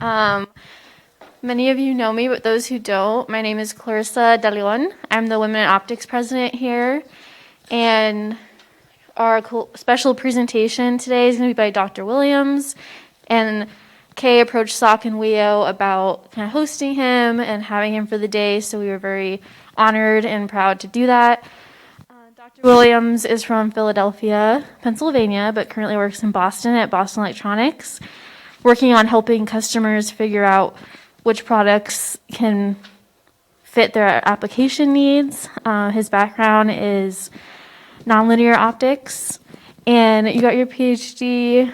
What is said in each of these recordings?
Um, Many of you know me, but those who don't, my name is Clarissa De Leon. I'm the Women in Optics president here. And our special presentation today is going to be by Dr. Williams. And Kay approached Sock and Weo about kind of hosting him and having him for the day, so we were very honored and proud to do that. Dr. Williams is from Philadelphia, Pennsylvania, but currently works in Boston at Boston Electronics, working on helping customers figure out which products can fit their application needs. His background is nonlinear optics, and you got your Ph.D.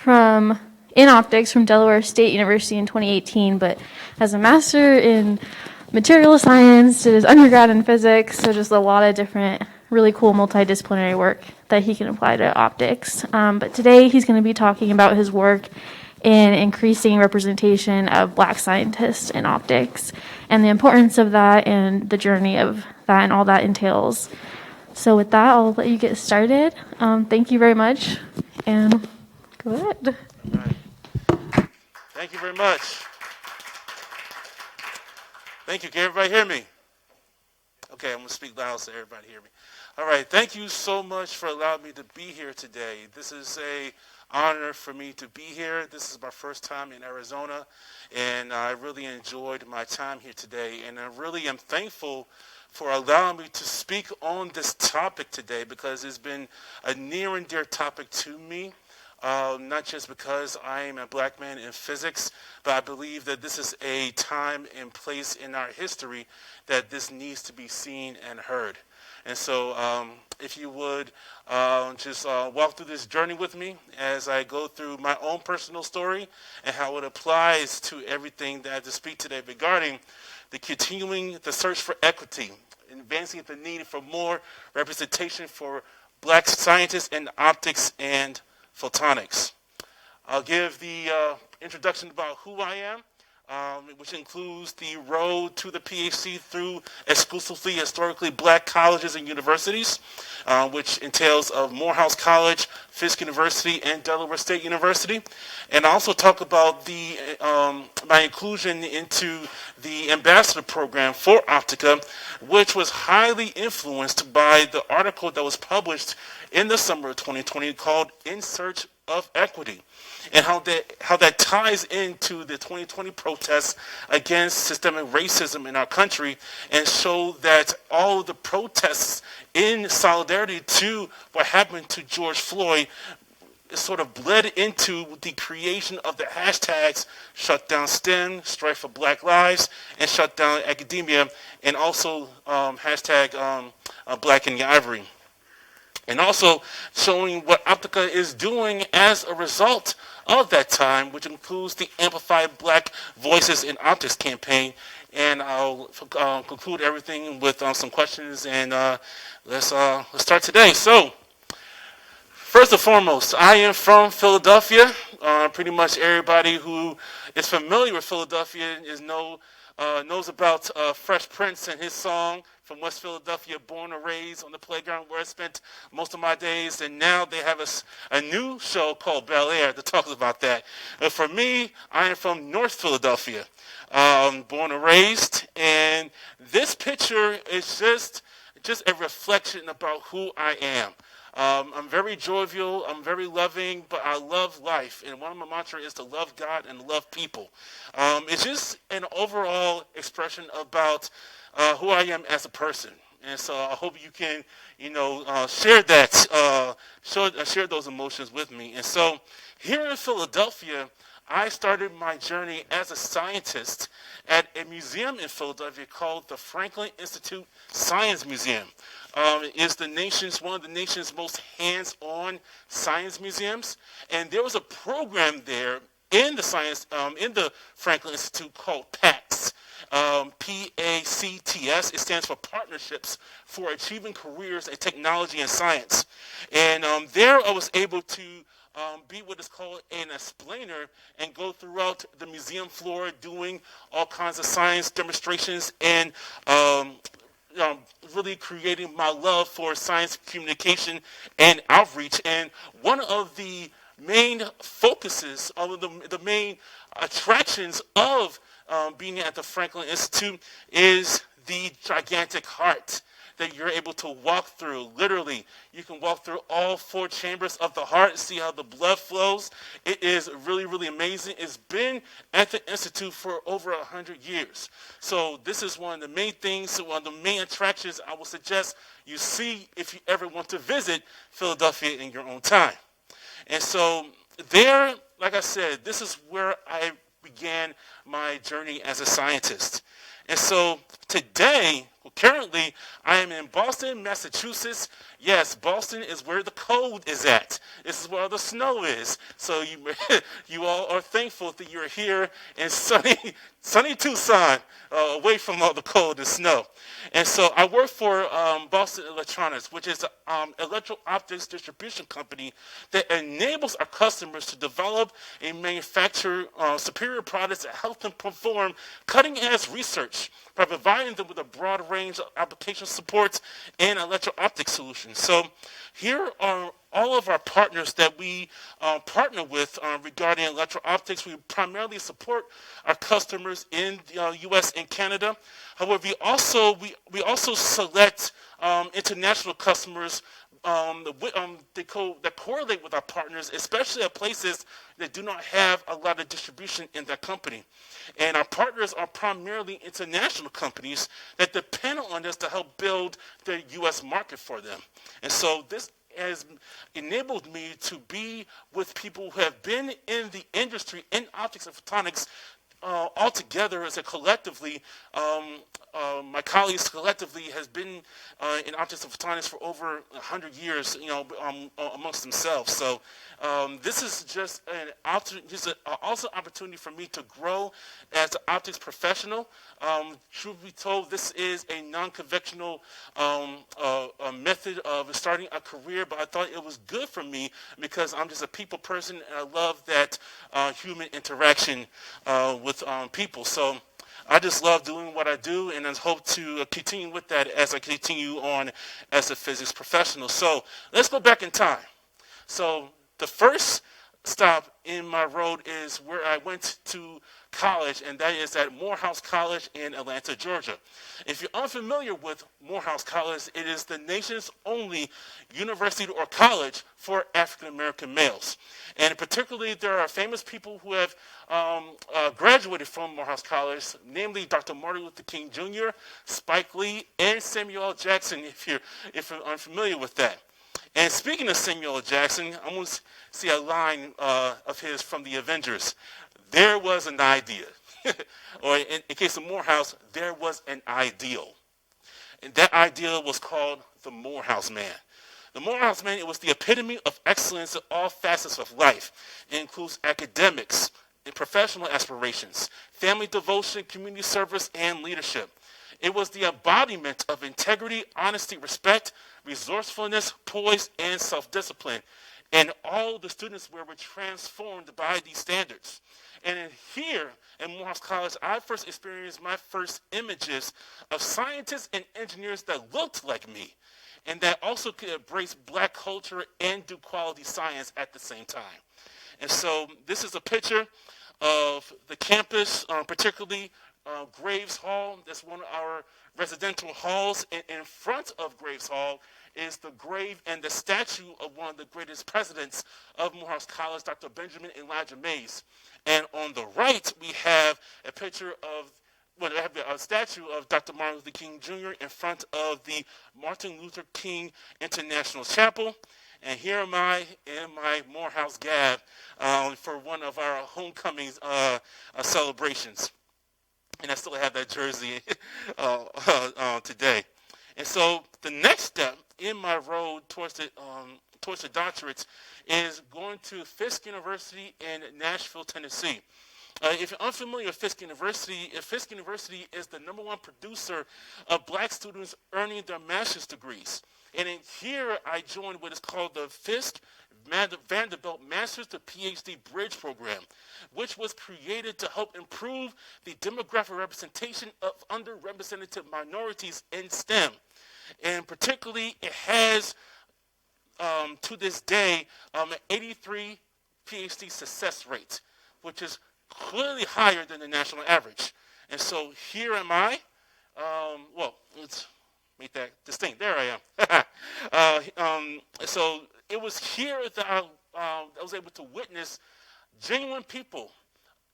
in optics from Delaware State University in 2018, but has a master in material science, did his undergrad in physics, so just a lot of different really cool multidisciplinary work that he can apply to optics. But today he's going to be talking about his work in increasing representation of Black scientists in optics and the importance of that and the journey of that and all that entails. So with that, I'll let you get started. Thank you very much, and go ahead. All right. Thank you very much. Thank you. Can everybody hear me? Okay, I'm going to speak loud so everybody hear me. All right, thank you so much for allowing me to be here today. This is an honor for me to be here. This is my first time in Arizona, and I really enjoyed my time here today. And I really am thankful for allowing me to speak on this topic today, because it's been a near and dear topic to me. Not just because I am a Black man in physics, but I believe that this is a time and place in our history that this needs to be seen and heard. And so if you would just walk through this journey with me as I go through my own personal story and how it applies to everything that I have to speak today regarding the search for equity, advancing the need for more representation for Black scientists in optics and photonics. I'll give the introduction about who I am, which includes the road to the Ph.D. through exclusively historically Black colleges and universities, which entails of Morehouse College, Fisk University, and Delaware State University. And I also talk about my inclusion into the ambassador program for Optica, which was highly influenced by the article that was published in the summer of 2020 called In Search of Equity, and how that ties into the 2020 protests against systemic racism in our country, and show that all of the protests in solidarity to what happened to George Floyd sort of bled into the creation of the hashtags Shut Down STEM, Strive for Black Lives, and Shut Down Academia, and also hashtag Black in the Ivory. And also showing what Optica is doing as a result of that time, which includes the Amplify Black Voices in Optics campaign. And I'll conclude everything with some questions, and let's start today. So, first and foremost, I am from Philadelphia. Pretty much everybody who is familiar with Philadelphia knows about Fresh Prince and his song from West Philadelphia, Born and Raised on the Playground, where I spent most of my days. And now they have a new show called Bel Air that talks about that. But for me, I am from North Philadelphia, born and raised. And this picture is just a reflection about who I am. I'm very jovial, I'm very loving, but I love life. And one of my mantras is to love God and love people. It's just an overall expression about who I am as a person. And so I hope you can, share that, share those emotions with me. And so here in Philadelphia, I started my journey as a scientist at a museum in Philadelphia called the Franklin Institute Science Museum. It's one of the nation's most hands-on science museums, and there was a program there in the Franklin Institute called PACTS. PACTS. It stands for Partnerships for Achieving Careers in Technology and Science. And there I was able to be what is called an explainer and go throughout the museum floor doing all kinds of science demonstrations and really creating my love for science communication and outreach. And one of the main focuses, the main attractions of being at the Franklin Institute is the gigantic heart that you're able to walk through. Literally, you can walk through all 4 chambers of the heart and see how the blood flows. It is really, really amazing. It's been at the Institute for over 100 years. So this is one of the main things, one of the main attractions I would suggest you see if you ever want to visit Philadelphia in your own time. And so there, like I said, this is where I began my journey as a scientist. And so today, currently, I am in Boston, Massachusetts. Yes, Boston is where the cold is at. This is where the snow is. So you all are thankful that you're here in sunny Tucson, away from all the cold and snow. And so I work for Boston Electronics, which is an electro-optics distribution company that enables our customers to develop and manufacture superior products that help them perform cutting-edge research by providing them with a broad range of application supports and electro-optic solutions. So here are all of our partners that we partner with regarding electro-optics. We primarily support our customers in the U.S. and Canada. However, we also select international customers that correlate with our partners, especially at places that do not have a lot of distribution in that company. And our partners are primarily international companies that depend on us to help build the U.S. market for them. And so this has enabled me to be with people who have been in the industry in optics and photonics all together as a collectively. My colleagues collectively has been in optics and photonics for over 100 years, amongst themselves. So this is just also an opportunity for me to grow as an optics professional. Truth be told, this is a non-conventional method of starting a career, but I thought it was good for me because I'm just a people person and I love that human interaction with people. So I just love doing what I do, and I hope to continue with that as I continue on as a physics professional. So let's go back in time. So the first stop in my road is where I went to college, and that is at Morehouse College in Atlanta, Georgia. If you're unfamiliar with Morehouse College, it is the nation's only university or college for African American males. And particularly, there are famous people who have graduated from Morehouse College, namely Dr. Martin Luther King Jr., Spike Lee, and Samuel L. Jackson, if you're unfamiliar with that. And speaking of Samuel L. Jackson, I'm going to see a line of his from the Avengers. There was an idea. Or in case of Morehouse, there was an ideal. And that ideal was called the Morehouse Man. The Morehouse Man, it was the epitome of excellence in all facets of life. It includes academics and professional aspirations, family devotion, community service, and leadership. It was the embodiment of integrity, honesty, respect, resourcefulness, poise, and self-discipline. And all the students were transformed by these standards. And here at Morehouse College, I first experienced my first images of scientists and engineers that looked like me, and that also could embrace black culture and do quality science at the same time. And so this is a picture of the campus, particularly Graves Hall. That's one of our residential halls. And in front of Graves Hall is the grave and the statue of one of the greatest presidents of Morehouse College, Dr. Benjamin Elijah Mays. And on the right, we have a picture of, well, I have a statue of Dr. Martin Luther King Jr. in front of the Martin Luther King International Chapel. And here am I in my Morehouse Gab for one of our homecoming celebrations. And I still have that jersey today. And so the next step in my road towards the doctorate is going to Fisk University in Nashville, Tennessee. If you're unfamiliar with Fisk University is the #1 producer of black students earning their master's degrees. And in here, I joined what is called the Fisk Vanderbilt Master's to Ph.D. Bridge Program, which was created to help improve the demographic representation of underrepresented minorities in STEM. And particularly, it has, to this day, an 83 PhD success rate, which is clearly higher than the national average. And so here am I. Let's make that distinct. There I am. So it was here that I was able to witness genuine people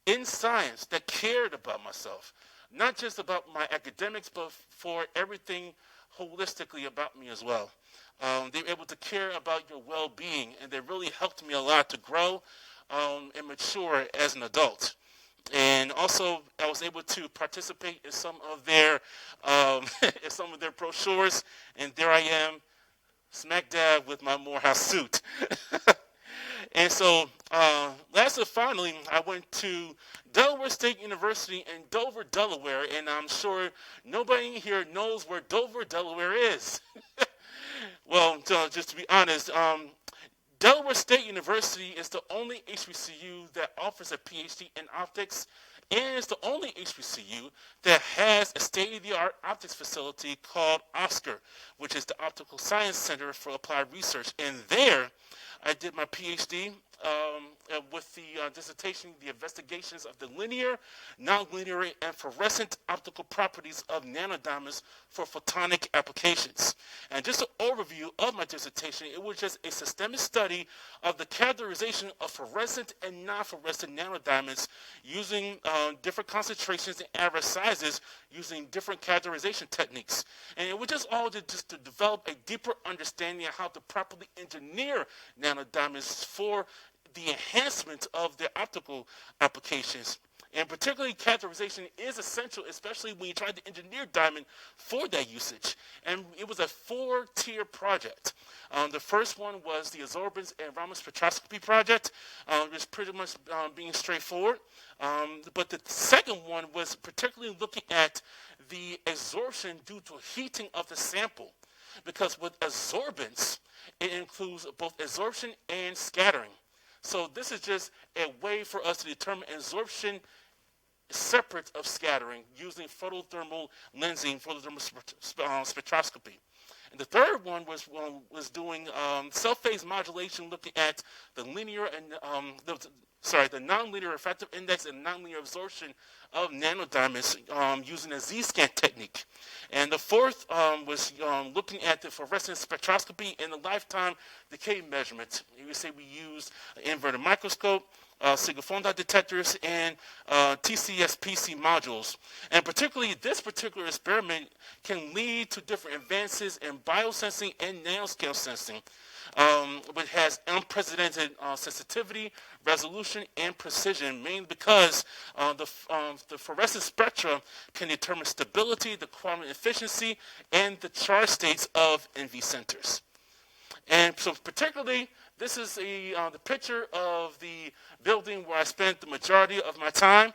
in science that cared about myself, not just about my academics, but for everything holistically about me as well. They were able to care about your well-being, and they really helped me a lot to grow and mature as an adult. And also, I was able to participate in some of their in some of their brochures, and there I am, smack dab with my Morehouse suit. And so, last and finally, I went to Delaware State University in Dover, Delaware, and I'm sure nobody here knows where Dover, Delaware is. Well, just to be honest, Delaware State University is the only HBCU that offers a PhD in optics, and it's the only HBCU that has a state-of-the-art optics facility called OSCR, which is the Optical Science Center for Applied Research. And there, I did my PhD with the dissertation, the investigations of the linear, nonlinear, and fluorescent optical properties of nanodiamonds for photonic applications. And just an overview of my dissertation, it was just a systemic study of the characterization of fluorescent and non-fluorescent nanodiamonds using different concentrations and average sizes using different characterization techniques. And it was just all just to develop a deeper understanding of how to properly engineer nanodiamonds for the enhancement of their optical applications. And particularly characterization is essential, especially when you try to engineer diamond for that usage. And it was a 4-tier project. The first one was the absorbance and Raman spectroscopy project, which was pretty much being straightforward. But the second one was particularly looking at the absorption due to heating of the sample. Because with absorbance, it includes both absorption and scattering. So this is just a way for us to determine absorption separate of scattering using photothermal lensing, photothermal spectroscopy. And the third one was doing self-phase modulation, looking at the linear and the nonlinear refractive index and nonlinear absorption of nanodiamonds using a Z-scan technique. And the fourth was looking at the fluorescence spectroscopy and the lifetime decay measurement. You would say we used an inverted microscope, single photon detectors, and TCS-PC modules. And particularly, this particular experiment can lead to different advances in biosensing and nanoscale sensing, which has unprecedented sensitivity, resolution, and precision, mainly because the fluorescence spectra can determine stability, the quantum efficiency, and the charge states of NV centers. And so particularly, this is the picture of the building where I spent the majority of my time,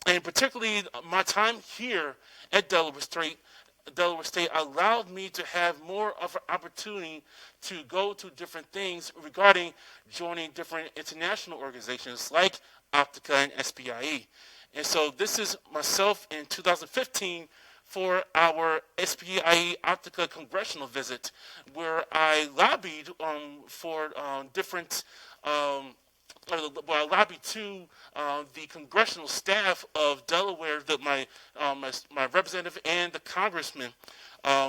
and particularly my time here at Delaware State allowed me to have more of an opportunity to go to different things regarding joining different international organizations like Optica and SPIE. And so this is myself in 2015 for our SPIE Optica congressional visit, where I lobbied for different I lobbied to the congressional staff of Delaware, my representative and the congressman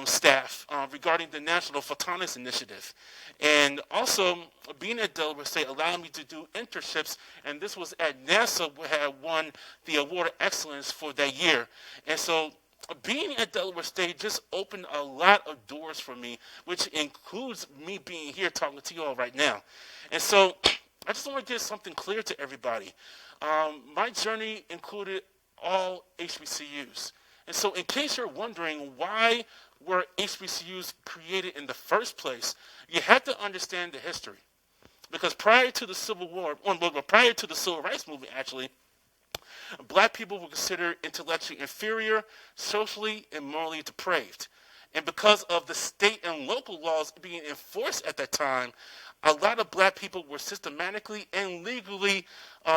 staff regarding the National Photonics Initiative. And also, being at Delaware State allowed me to do internships, and this was at NASA, where I had won the Award of Excellence for that year. And so, being at Delaware State just opened a lot of doors for me, which includes me being here talking to you all right now. And so, I just want to get something clear to everybody. My journey included all HBCUs. And so in case you're wondering why were HBCUs created in the first place, you have to understand the history. Because prior to the Civil War, prior to the Civil Rights Movement actually, black people were considered intellectually inferior, socially and morally depraved. And because of the state and local laws being enforced at that time, a lot of black people were systematically and legally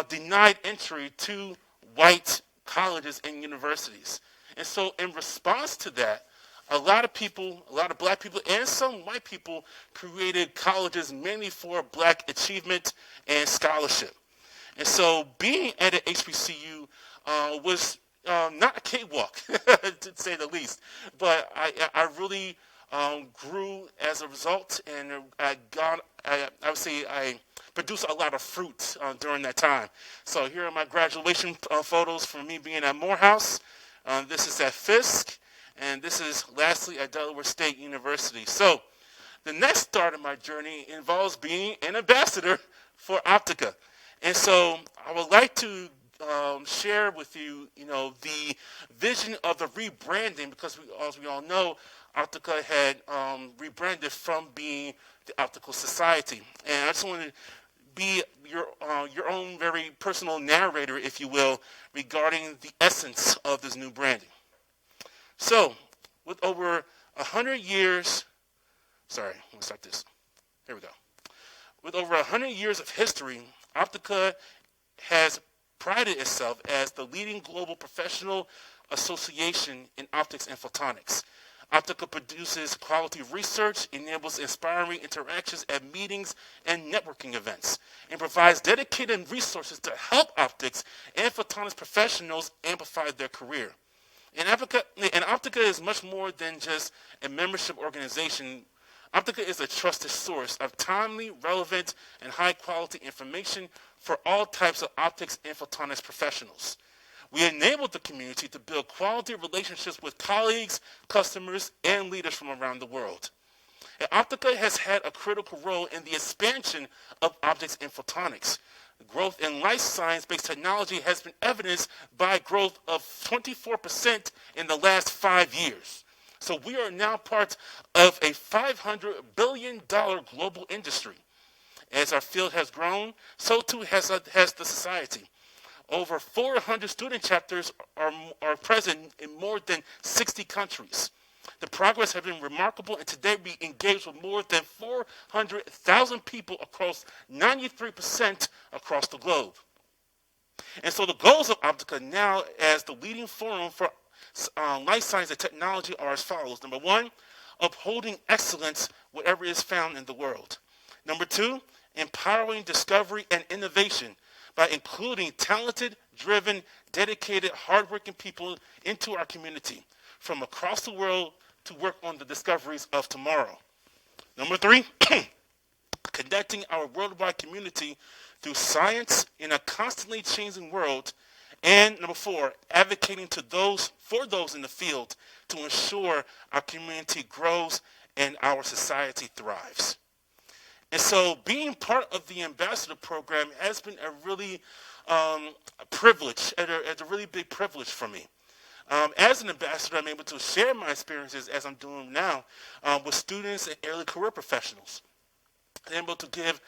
denied entry to white colleges and universities. And so in response to that, a lot of people, a lot of black people and some white people created colleges mainly for black achievement and scholarship. And so being at an HBCU was not a cakewalk, to say the least. But I really grew as a result, and I would say I produced a lot of fruit during that time. So here are my graduation photos from me being at Morehouse. This is at Fisk, and this is lastly at Delaware State University. So the next start of my journey involves being an ambassador for Optica. And so I would like to share with you, the vision of the rebranding, because as we all know, Optica had rebranded from being the Optical Society. And I just want to be your own very personal narrator, if you will, regarding the essence of this new branding. So, with over 100 years, let me start this. Here we go. With over 100 years of history, Optica has prided itself as the leading global professional association in optics and photonics. Optica produces quality research, enables inspiring interactions at meetings and networking events, and provides dedicated resources to help optics and photonics professionals amplify their career. And Optica is much more than just a membership organization. Optica is a trusted source of timely, relevant, and high-quality information for all types of optics and photonics professionals. We enable the community to build quality relationships with colleagues, customers, and leaders from around the world. And Optica has had a critical role in the expansion of optics and photonics. Growth in life science-based technology has been evidenced by growth of 24% in the last 5 years. So we are now part of a $500 billion global industry. As our field has grown, so too has the society. Over 400 student chapters are present in more than 60 countries. The progress has been remarkable, and today we engage with more than 400,000 people across 93% across the globe. And so the goals of Optica now as the leading forum for life science and technology are as follows. Number one, upholding excellence wherever it is found in the world. Number two, empowering discovery and innovation by including talented, driven, dedicated, hardworking people into our community from across the world to work on the discoveries of tomorrow. Number three, connecting our worldwide community through science in a constantly changing world. And number four, advocating for those in the field to ensure our community grows and our society thrives. And so being part of the ambassador program has been a really privilege, a really big privilege for me. As an ambassador, I'm able to share my experiences, as I'm doing now, with students and early career professionals. I'm able to give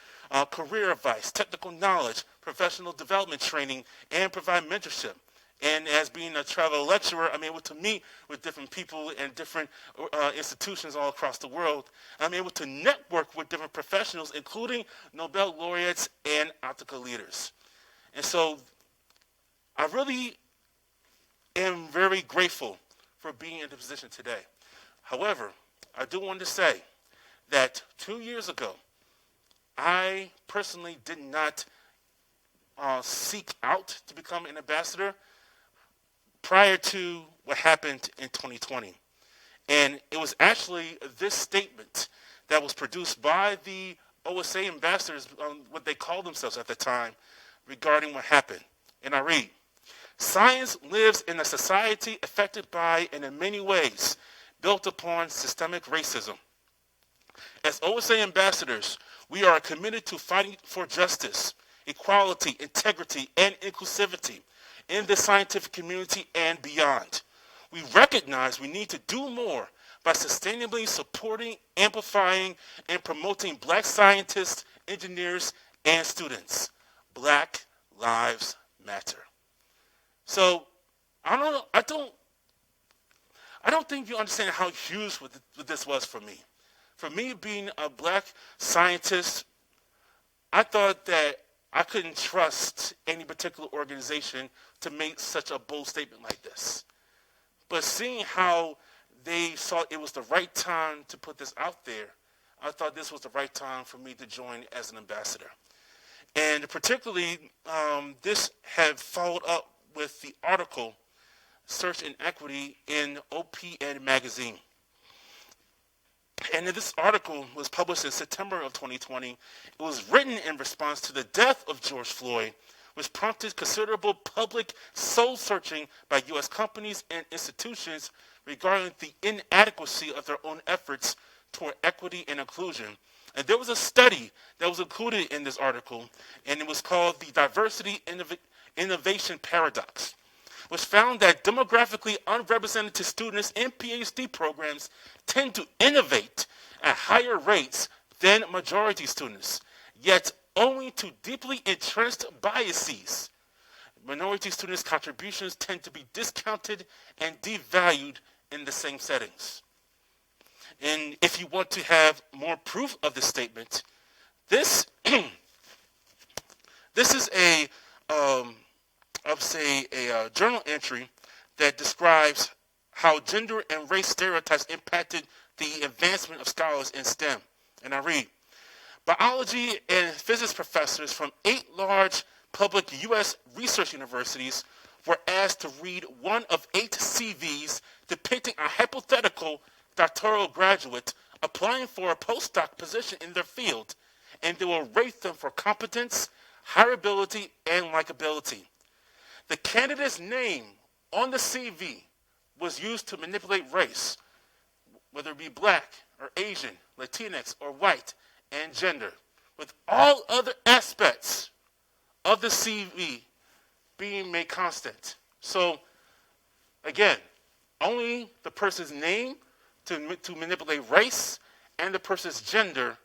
career advice, technical knowledge, professional development training, and provide mentorship. And as being a travel lecturer, I'm able to meet with different people and different institutions all across the world. I'm able to network with different professionals, including Nobel laureates and Optica leaders. And so I really am very grateful for being in the position today. However, I do want to say that 2 years ago, I personally did not seek out to become an ambassador prior to what happened in 2020. And it was actually this statement that was produced by the OSA ambassadors, what they called themselves at the time, regarding what happened. And I read, "Science lives in a society affected by, and in many ways, built upon systemic racism. As OSA ambassadors, we are committed to fighting for justice, equality, integrity, and inclusivity in the scientific community and beyond. We recognize we need to do more by sustainably supporting, amplifying, and promoting Black scientists, engineers, and students. Black Lives Matter." So I don't think you understand how huge what this was for me. For me, being a Black scientist, I thought that I couldn't trust any particular organization to make such a bold statement like this. But seeing how they saw it was the right time to put this out there, I thought this was the right time for me to join as an ambassador. And particularly, this had followed up with the article, Search and Equity, in OPN magazine. And this article was published in September of 2020. It was written in response to the death of George Floyd, which prompted considerable public soul-searching by U.S. companies and institutions regarding the inadequacy of their own efforts toward equity and inclusion. And there was a study that was included in this article, and it was called the Diversity Innovation Paradox, which found that demographically unrepresented students in Ph.D. programs tend to innovate at higher rates than majority students, yet owing to deeply entrenched biases, minority students' contributions tend to be discounted and devalued in the same settings. And if you want to have more proof of this statement, this this is a journal entry that describes how gender and race stereotypes impacted the advancement of scholars in STEM. And I read, biology and physics professors from 8 large public U.S. research universities were asked to read one of 8 CVs depicting a hypothetical doctoral graduate applying for a postdoc position in their field, and they will rate them for competence, hireability, and likability. The candidate's name on the CV was used to manipulate race, whether it be black or Asian, Latinx or white, and gender, with all other aspects of the CV being made constant. So, again, only the person's name to manipulate race and the person's gender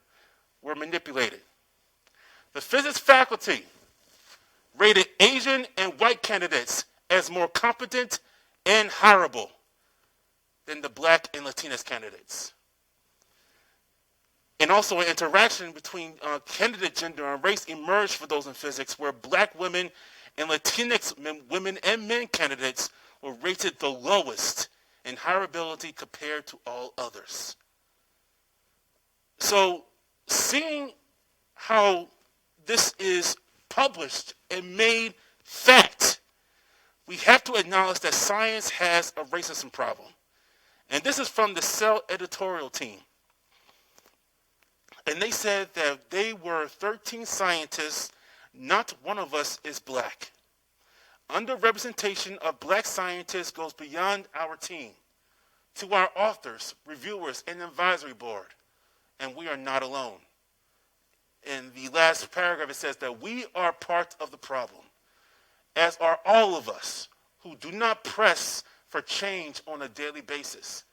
were manipulated. The physics faculty rated Asian and white candidates as more competent and hireable than the black and Latinx candidates. And also an interaction between candidate gender and race emerged for those in physics, where black women and Latinx women and men candidates were rated the lowest in hireability compared to all others. So seeing how this is published and made fact, we have to acknowledge that science has a racism problem. And this is from the Cell editorial team. And they said that they were 13 scientists, not one of us is black. Underrepresentation of black scientists goes beyond our team to our authors, reviewers, and advisory board. And we are not alone. In the last paragraph, it says that we are part of the problem, as are all of us who do not press for change on a daily basis.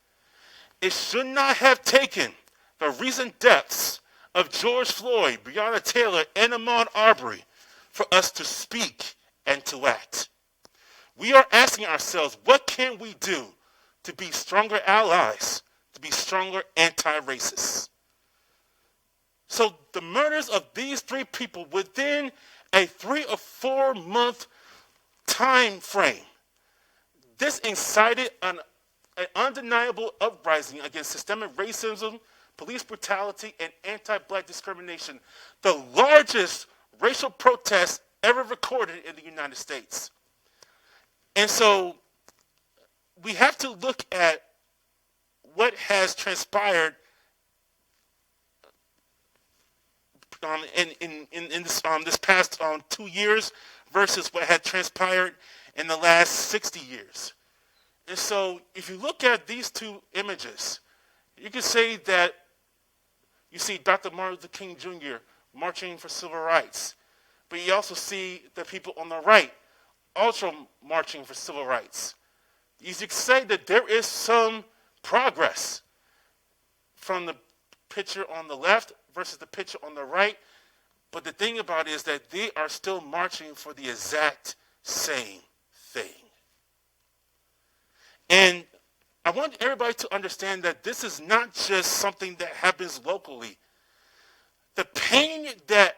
It should not have taken the recent deaths of George Floyd, Breonna Taylor, and Ahmaud Arbery for us to speak and to act. We are asking ourselves, what can we do to be stronger allies, to be stronger anti-racists? So the murders of these 3 people within a 3 or 4 month time frame, this incited an undeniable uprising against systemic racism, police brutality, and anti-black discrimination, the largest racial protest ever recorded in the United States. And so we have to look at what has transpired in this past 2 years versus what had transpired in the last 60 years. And so if you look at these 2 images, you can say that you see Dr. Martin Luther King Jr. marching for civil rights, but you also see the people on the right also marching for civil rights. You can say that there is some progress from the picture on the left versus the picture on the right, but the thing about it is that they are still marching for the exact same thing. And I want everybody to understand that this is not just something that happens locally. The pain that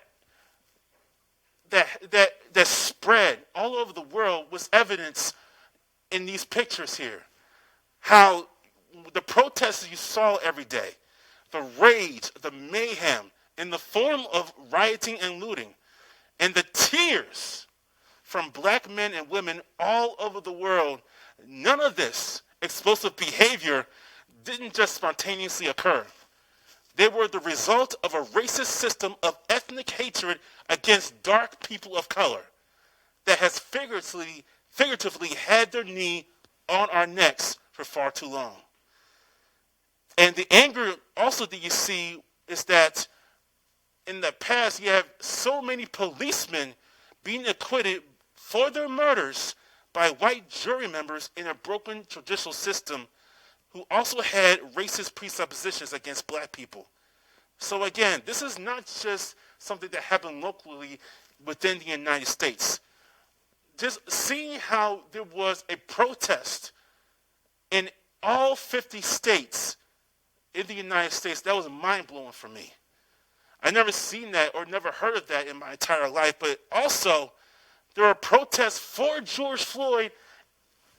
spread all over the world was evidence in these pictures here. How the protests you saw every day, the rage, the mayhem, in the form of rioting and looting, and the tears from black men and women all over the world, none of this explosive behavior didn't just spontaneously occur. They were the result of a racist system of ethnic hatred against dark people of color that has figuratively had their knee on our necks for far too long. And the anger also that you see is that in the past you have so many policemen being acquitted for their murders by white jury members in a broken judicial system who also had racist presuppositions against black people. So again, this is not just something that happened locally within the United States. Just seeing how there was a protest in all 50 states in the United States, that was mind-blowing for me. I never seen that or never heard of that in my entire life, but also there are protests for George Floyd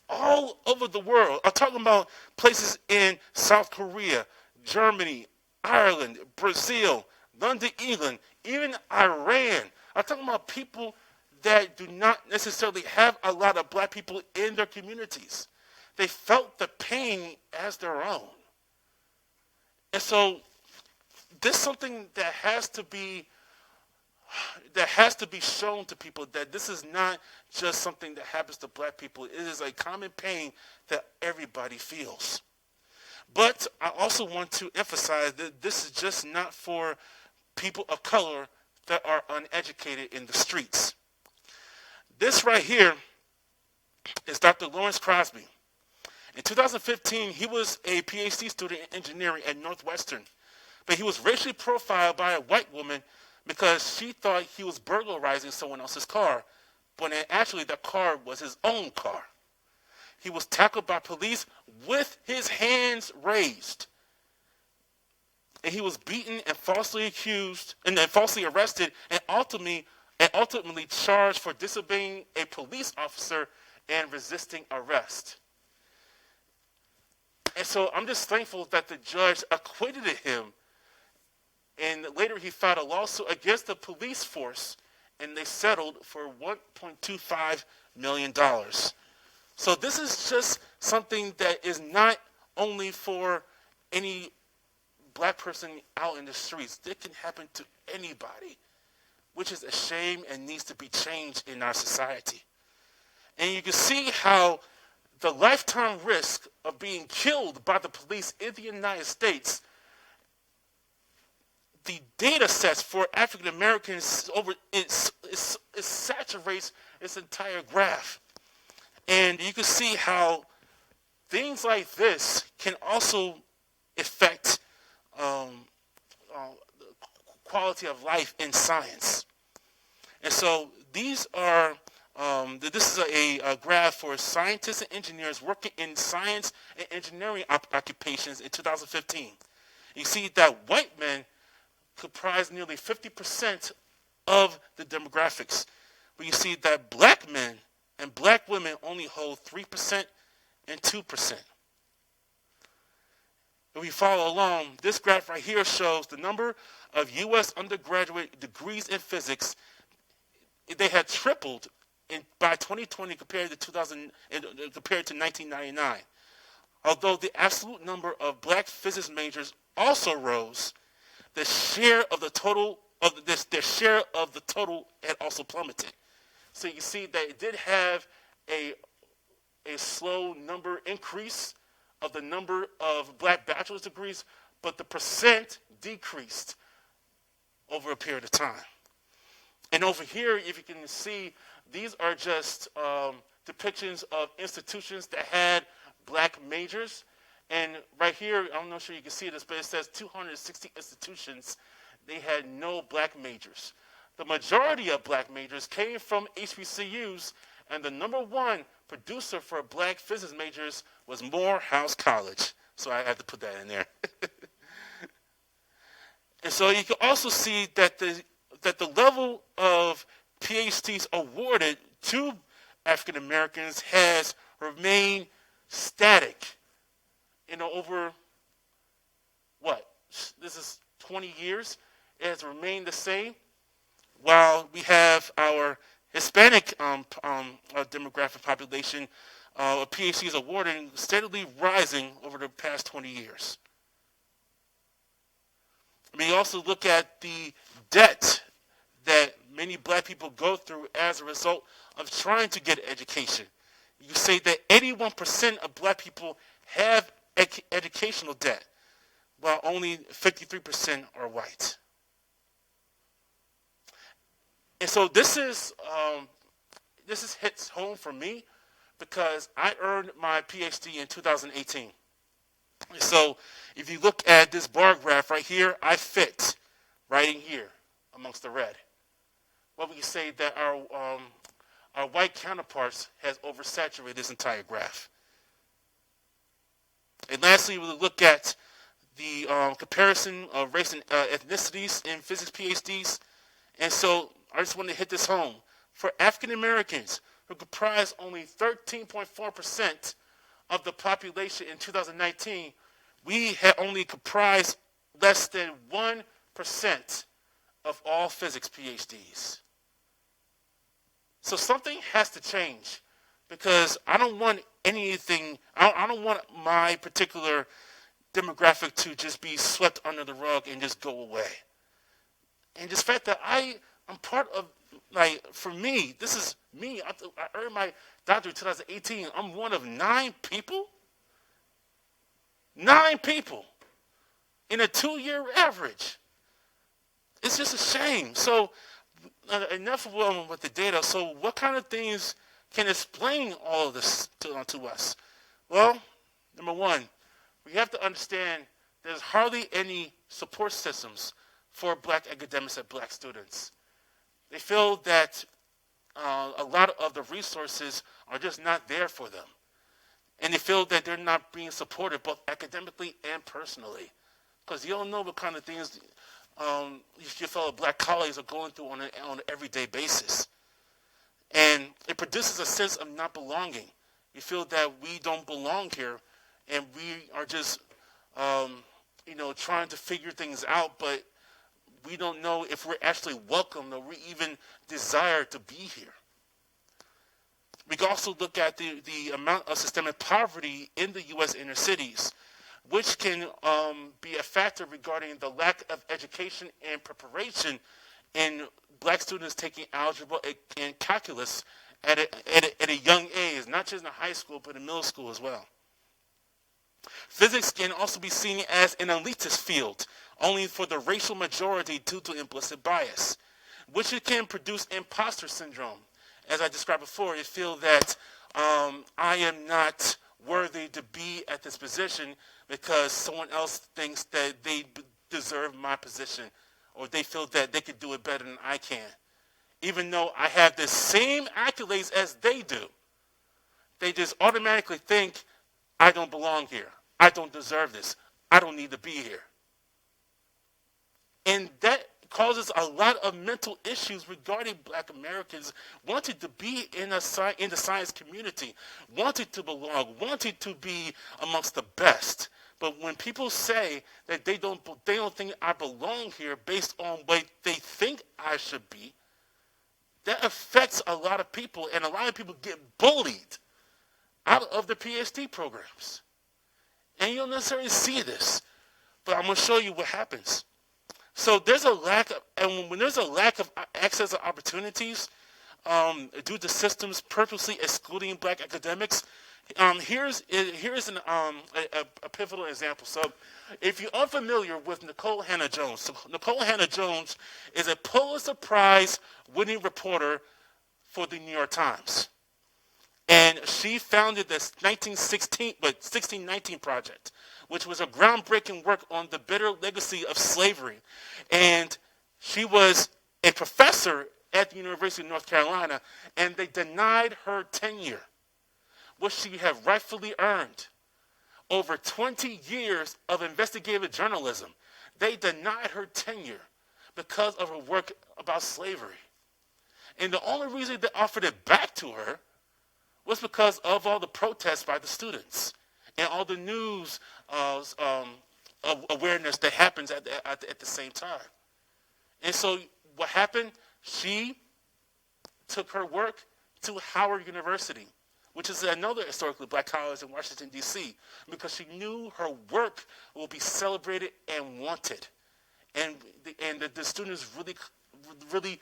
all over the world. I'm talking about places in South Korea, Germany, Ireland, Brazil, London, England, even Iran. I'm talking about people that do not necessarily have a lot of black people in their communities. They felt the pain as their own. And so this is something that has to be shown to people, that this is not just something that happens to black people. It is a common pain that everybody feels. But I also want to emphasize that this is just not for people of color that are uneducated in the streets. This right here is Dr. Lawrence Crosby. In 2015, he was a Ph.D. student in engineering at Northwestern, but he was racially profiled by a white woman because she thought he was burglarizing someone else's car, when actually the car was his own car. He was tackled by police with his hands raised. And he was beaten and falsely accused, and then falsely arrested, and ultimately charged for disobeying a police officer and resisting arrest. And so I'm just thankful that the judge acquitted him. And later he filed a lawsuit against the police force, and they settled for $1.25 million. So this is just something that is not only for any black person out in the streets. It can happen to anybody, which is a shame and needs to be changed in our society. And you can see how the lifetime risk of being killed by the police in the United States, the data sets for African Americans it saturates its entire graph. And you can see how things like this can also affect quality of life in science. And so these are, this is a graph for scientists and engineers working in science and engineering occupations in 2015. You see that white men comprise nearly 50% of the demographics. But you see that black men and black women only hold 3% and 2%. If we follow along, this graph right here shows the number of U.S. undergraduate degrees in physics. They had tripled by 2020 compared to 1999. Although the absolute number of black physics majors also rose, the share of the total their share of the total had also plummeted. So you see that it did have a slow number increase of the number of black bachelor's degrees, but the percent decreased over a period of time. And over here, if you can see, these are just depictions of institutions that had black majors. And right here, I'm not sure you can see this, but it says 260 institutions, they had no black majors. The majority of black majors came from HBCUs, and the number one producer for black physics majors was Morehouse College. So I had to put that in there. And so you can also see that the level of PhDs awarded to African Americans has remained static over what? This is 20 years. It has remained the same. While we have our Hispanic demographic population, PhDs awarding steadily rising over the past 20 years. We also look at the debt that many black people go through as a result of trying to get education. You say that 81% of black people have educational debt, while only 53% are white. And so this hits home for me because I earned my PhD in 2018. So if you look at this bar graph right here, I fit right in here amongst the red. What we say that our white counterparts has oversaturated this entire graph. And lastly, we'll look at the comparison of race and ethnicities in physics PhDs. And so I just want to hit this home. For African Americans, who comprise only 13.4% of the population in 2019, we had only comprised less than 1% of all physics PhDs. So something has to change because I don't want anything, I don't want my particular demographic to just be swept under the rug and just go away. And just the fact that I'm part of, like, for me, this is me. I earned my doctorate in 2018. I'm one of 9 people. 9 people in a 2-year average. It's just a shame. So enough with the data. So what kind of things can explain all of this to us? Well, number one, we have to understand there's hardly any support systems for black academics and black students. They feel that a lot of the resources are just not there for them. And they feel that they're not being supported both academically and personally. Because you don't know what kind of things your fellow black colleagues are going through on an everyday basis. And it produces a sense of not belonging. You feel that we don't belong here, and we are just, trying to figure things out, but we don't know if we're actually welcome or we even desire to be here. We can also look at the amount of systemic poverty in the U.S. inner cities, which can be a factor regarding the lack of education and preparation in black students taking algebra and calculus at a young age, not just in high school, but in middle school as well. Physics can also be seen as an elitist field, only for the racial majority due to implicit bias, which it can produce imposter syndrome. As I described before, you feel that I am not worthy to be at this position because someone else thinks that they deserve my position, or they feel that they could do it better than I can. Even though I have the same accolades as they do, they just automatically think, I don't belong here. I don't deserve this. I don't need to be here. And that causes a lot of mental issues regarding black Americans wanting to be in the science community, wanting to belong, wanting to be amongst the best. But when people say that they don't think I belong here based on what they think I should be, that affects a lot of people, and a lot of people get bullied out of the PhD programs. And you don't necessarily see this, but I'm going to show you what happens. So there's a lack of, and when there's a lack of access to opportunities due to systems purposely excluding black academics, here's a pivotal example. So if you're unfamiliar with Nicole Hannah-Jones, so Nicole Hannah-Jones is a Pulitzer Prize winning reporter for the New York Times. And she founded this 1619 Project, which was a groundbreaking work on the bitter legacy of slavery. And she was a professor at the University of North Carolina, and they denied her tenure, which she had rightfully earned. Over 20 years of investigative journalism, they denied her tenure because of her work about slavery. And the only reason they offered it back to her was because of all the protests by the students. and all the news awareness that happens at the same time. And so what happened? She took her work to Howard University, which is another historically black college in Washington, D.C., because she knew her work will be celebrated and wanted. And the students really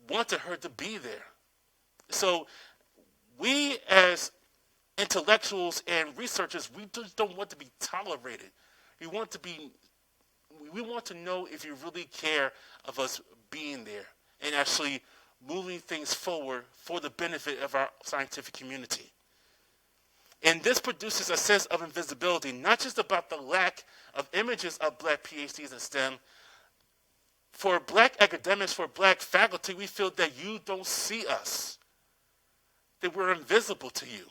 wanted her to be there. So we as intellectuals and researchers, we just don't want to be tolerated. We want to know if you really care of us being there and actually moving things forward for the benefit of our scientific community. And this produces a sense of invisibility, not just about the lack of images of black PhDs in STEM. For black academics, for black faculty, we feel that you don't see us, that we're invisible to you,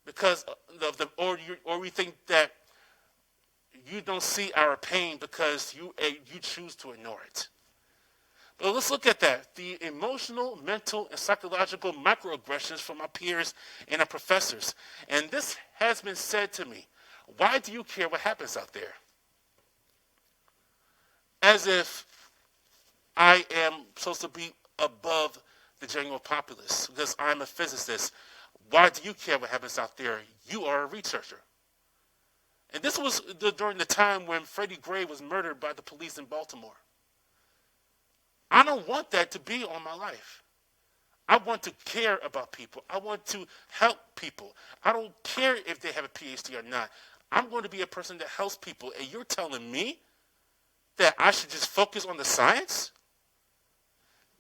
because or we think that you don't see our pain because you choose to ignore it. But let's look at that. The emotional, mental, and psychological microaggressions from our peers and our professors. And this has been said to me. Why do you care what happens out there? As if I am supposed to be above the general populace because I'm a physicist. Why do you care what happens out there? You are a researcher. And this was during the time when Freddie Gray was murdered by the police in Baltimore. I don't want that to be on my life. I want to care about people. I want to help people. I don't care if they have a PhD or not. I'm going to be a person that helps people. And you're telling me that I should just focus on the science?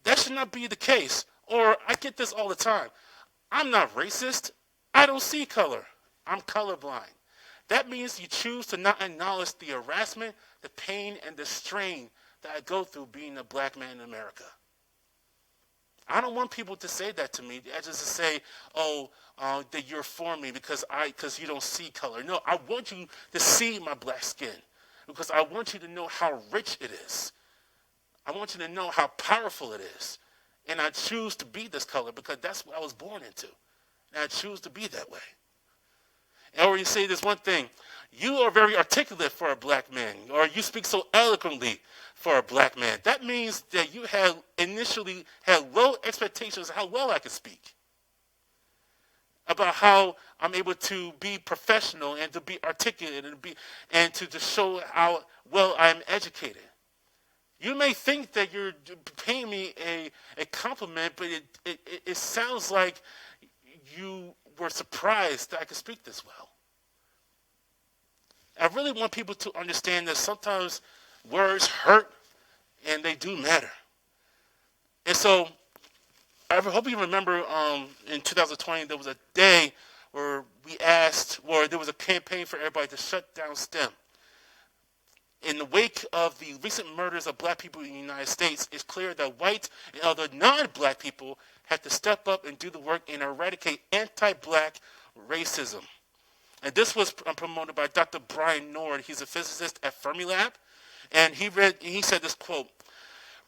That should not be the case. Or I get this all the time. I'm not racist. I don't see color. I'm colorblind. That means you choose to not acknowledge the harassment, the pain, and the strain that I go through being a black man in America. I don't want people to say that to me. Just to say, that you're for me because you don't see color. No, I want you to see my black skin because I want you to know how rich it is. I want you to know how powerful it is. And I choose to be this color because that's what I was born into. And I choose to be that way. Or you say this one thing, you are very articulate for a black man, or you speak so eloquently for a black man. That means that you have initially had low expectations of how well I can speak, about how I'm able to be professional and to be articulate and to show how well I'm educated. You may think that you're paying me a compliment, but it sounds like you were surprised that I could speak this well. I really want people to understand that sometimes words hurt and they do matter. And so I hope you remember in 2020 there was a day where there was a campaign for everybody to shut down STEM. In the wake of the recent murders of black people in the United States, it's clear that white and other non-black people have to step up and do the work and eradicate anti-black racism. And this was promoted by Dr. Brian Nord. He's a physicist at Fermilab. And he said this quote,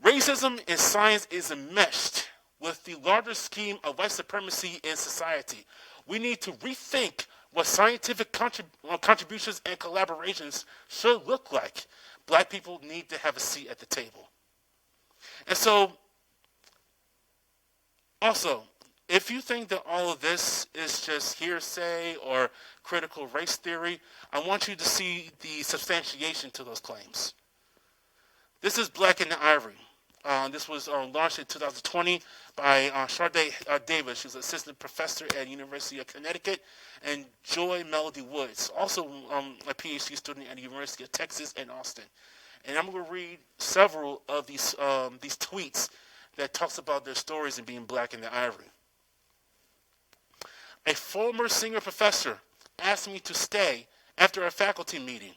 "Racism in science is enmeshed with the larger scheme of white supremacy in society. We need to rethink what scientific contributions and collaborations should look like. Black people need to have a seat at the table." And so, also, if you think that all of this is just hearsay or critical race theory, I want you to see the substantiation to those claims. This is Black in the Ivory. This was launched in 2020 by Sharday Davis. She's an assistant professor at University of Connecticut, and Joy Melody Woods, also a PhD student at the University of Texas in Austin. And I'm going to read several of these tweets that talks about their stories in being black in the Ivory. A former senior professor asked me to stay after a faculty meeting.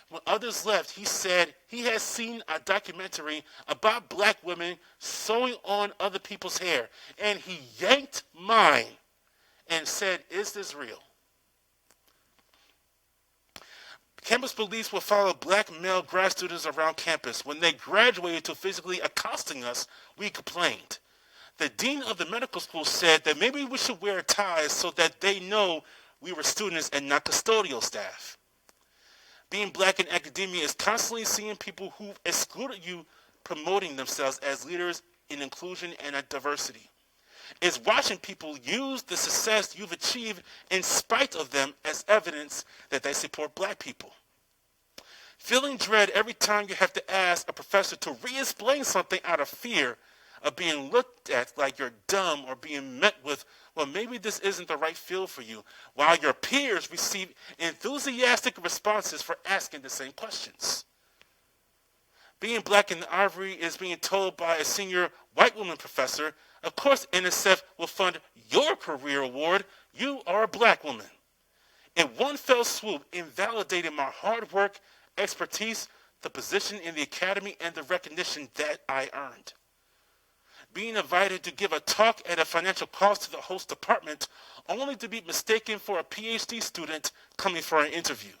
When others left, he said he had seen a documentary about black women sewing on other people's hair, and he yanked mine and said, "Is this real?" Campus police will follow black male grad students around campus. When they graduated to physically accosting us, we complained. The dean of the medical school said that maybe we should wear ties so that they know we were students and not custodial staff. Being black in academia is constantly seeing people who excluded you promoting themselves as leaders in inclusion and diversity. It's watching people use the success you've achieved in spite of them as evidence that they support black people. Feeling dread every time you have to ask a professor to re-explain something out of fear of being looked at like you're dumb or being met with, well, maybe this isn't the right field for you, while your peers receive enthusiastic responses for asking the same questions. Being black in the Ivory is being told by a senior white woman professor, of course NSF will fund your career award, you are a black woman. In one fell swoop, invalidating my hard work, expertise, the position in the academy, and the recognition that I earned. Being invited to give a talk at a financial cost to the host department, only to be mistaken for a Ph.D. student coming for an interview.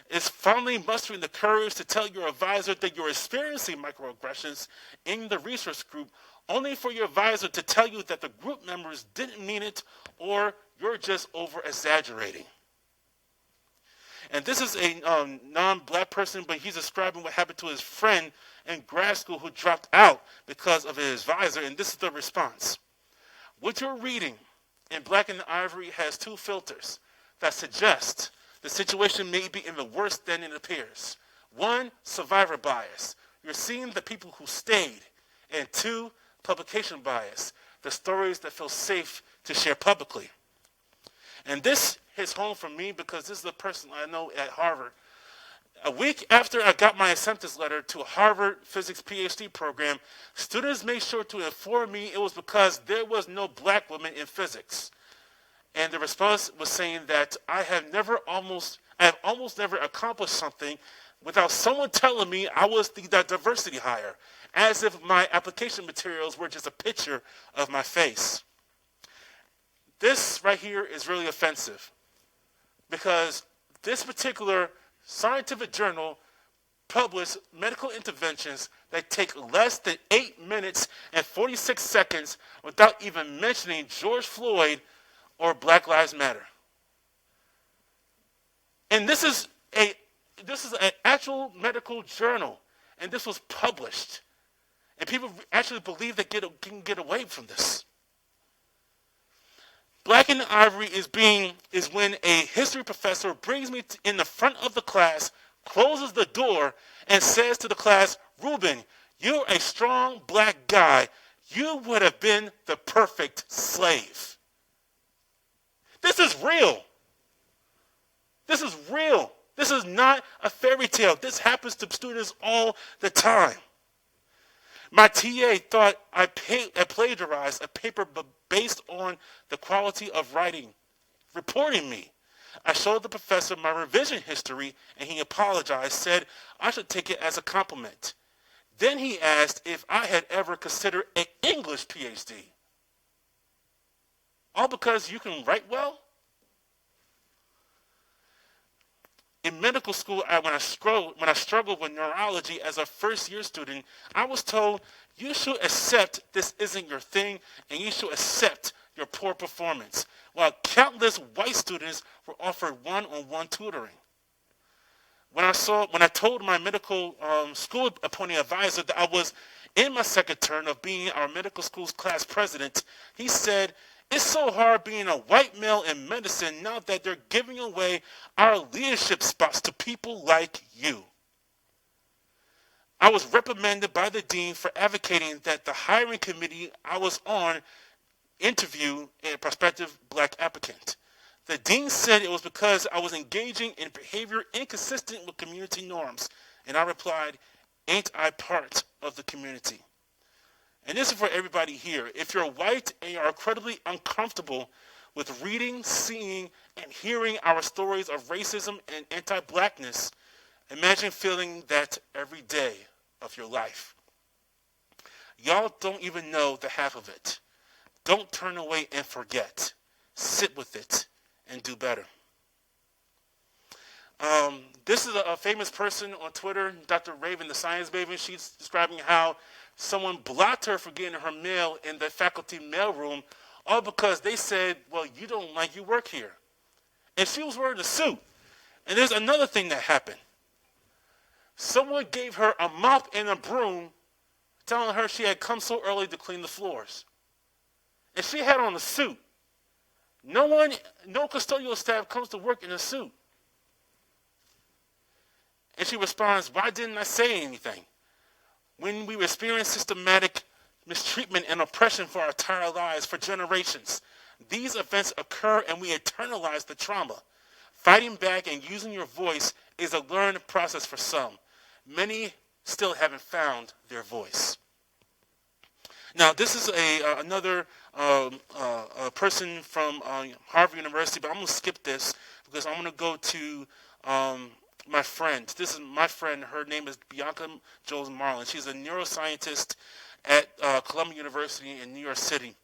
It's finally mustering the courage to tell your advisor that you're experiencing microaggressions in the research group, only for your advisor to tell you that the group members didn't mean it or you're just over-exaggerating. And this is a non-black person, but he's describing what happened to his friend in grad school who dropped out because of his advisor, and this is the response. What you're reading in Black in the Ivory has two filters that suggest the situation may be even worse than it appears. One, survivor bias. You're seeing the people who stayed. And two, publication bias, the stories that feel safe to share publicly. And this hits home for me because this is a person I know at Harvard. A week after I got my acceptance letter to a Harvard physics PhD program, students made sure to inform me it was because there was no black woman in physics. And the response was saying that I have almost never accomplished something without someone telling me I was the diversity hire, as if my application materials were just a picture of my face. This right here is really offensive because this particular scientific journal published medical interventions that take less than 8 minutes and 46 seconds without even mentioning George Floyd or Black Lives Matter. And this is an actual medical journal, and this was published. And people actually believe they can get away from this. Black in the Ivory is when a history professor brings me in the front of the class, closes the door, and says to the class, Ruben, you're a strong black guy. You would have been the perfect slave. This is real. This is real. This is not a fairy tale. This happens to students all the time. My TA thought I plagiarized a paper based on the quality of writing, reporting me. I showed the professor my revision history, and he apologized, said I should take it as a compliment. Then he asked if I had ever considered an English PhD. All because you can write well? In medical school, when I struggled with neurology as a first-year student, I was told, you should accept this isn't your thing, and you should accept your poor performance, while countless white students were offered one-on-one tutoring. When I told my medical school appointing advisor that I was in my second term of being our medical school's class president, he said, it's so hard being a white male in medicine now that they're giving away our leadership spots to people like you. I was reprimanded by the dean for advocating that the hiring committee I was on interview a prospective black applicant. The dean said it was because I was engaging in behavior inconsistent with community norms, and I replied, ain't I part of the community? And this is for everybody here. If you're white and you're incredibly uncomfortable with reading, seeing, and hearing our stories of racism and anti-blackness, imagine feeling that every day of your life. Y'all don't even know the half of it. Don't turn away and forget. Sit with it and do better. This is a famous person on Twitter, Dr. Raven, the science baby. She's describing how someone blocked her from getting her mail in the faculty mailroom, all because they said, well, you don't like you work here. And she was wearing a suit. And there's another thing that happened. Someone gave her a mop and a broom, telling her she had come so early to clean the floors. And she had on a suit. No custodial staff comes to work in a suit. And she responds, why didn't I say anything? When we experience systematic mistreatment and oppression for our entire lives, for generations, these events occur and we internalize the trauma. Fighting back and using your voice is a learned process for some. Many still haven't found their voice. Now, this is another person from Harvard University, but I'm going to skip this because I'm going to go to my friend. This is my friend. Her name is Bianca Jones Marlin. She's a neuroscientist at Columbia University in New York City.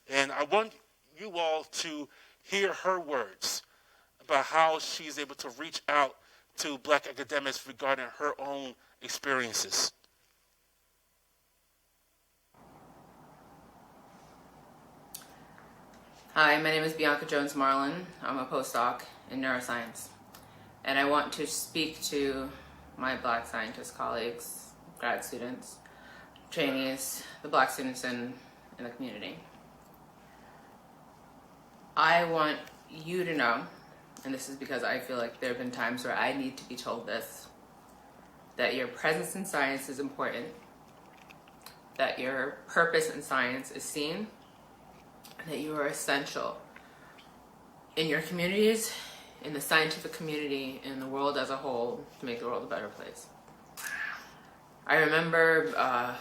And I want you all to hear her words about how she's able to reach out to black academics regarding her own experiences. Hi, my name is Bianca Jones Marlin. I'm a postdoc in neuroscience. And I want to speak to my black scientist colleagues, grad students, trainees, the black students in the community. I want you to know, and this is because I feel like there have been times where I need to be told this, that your presence in science is important, that your purpose in science is seen, and that you are essential in your communities, in the scientific community, in the world as a whole, to make the world a better place. I remember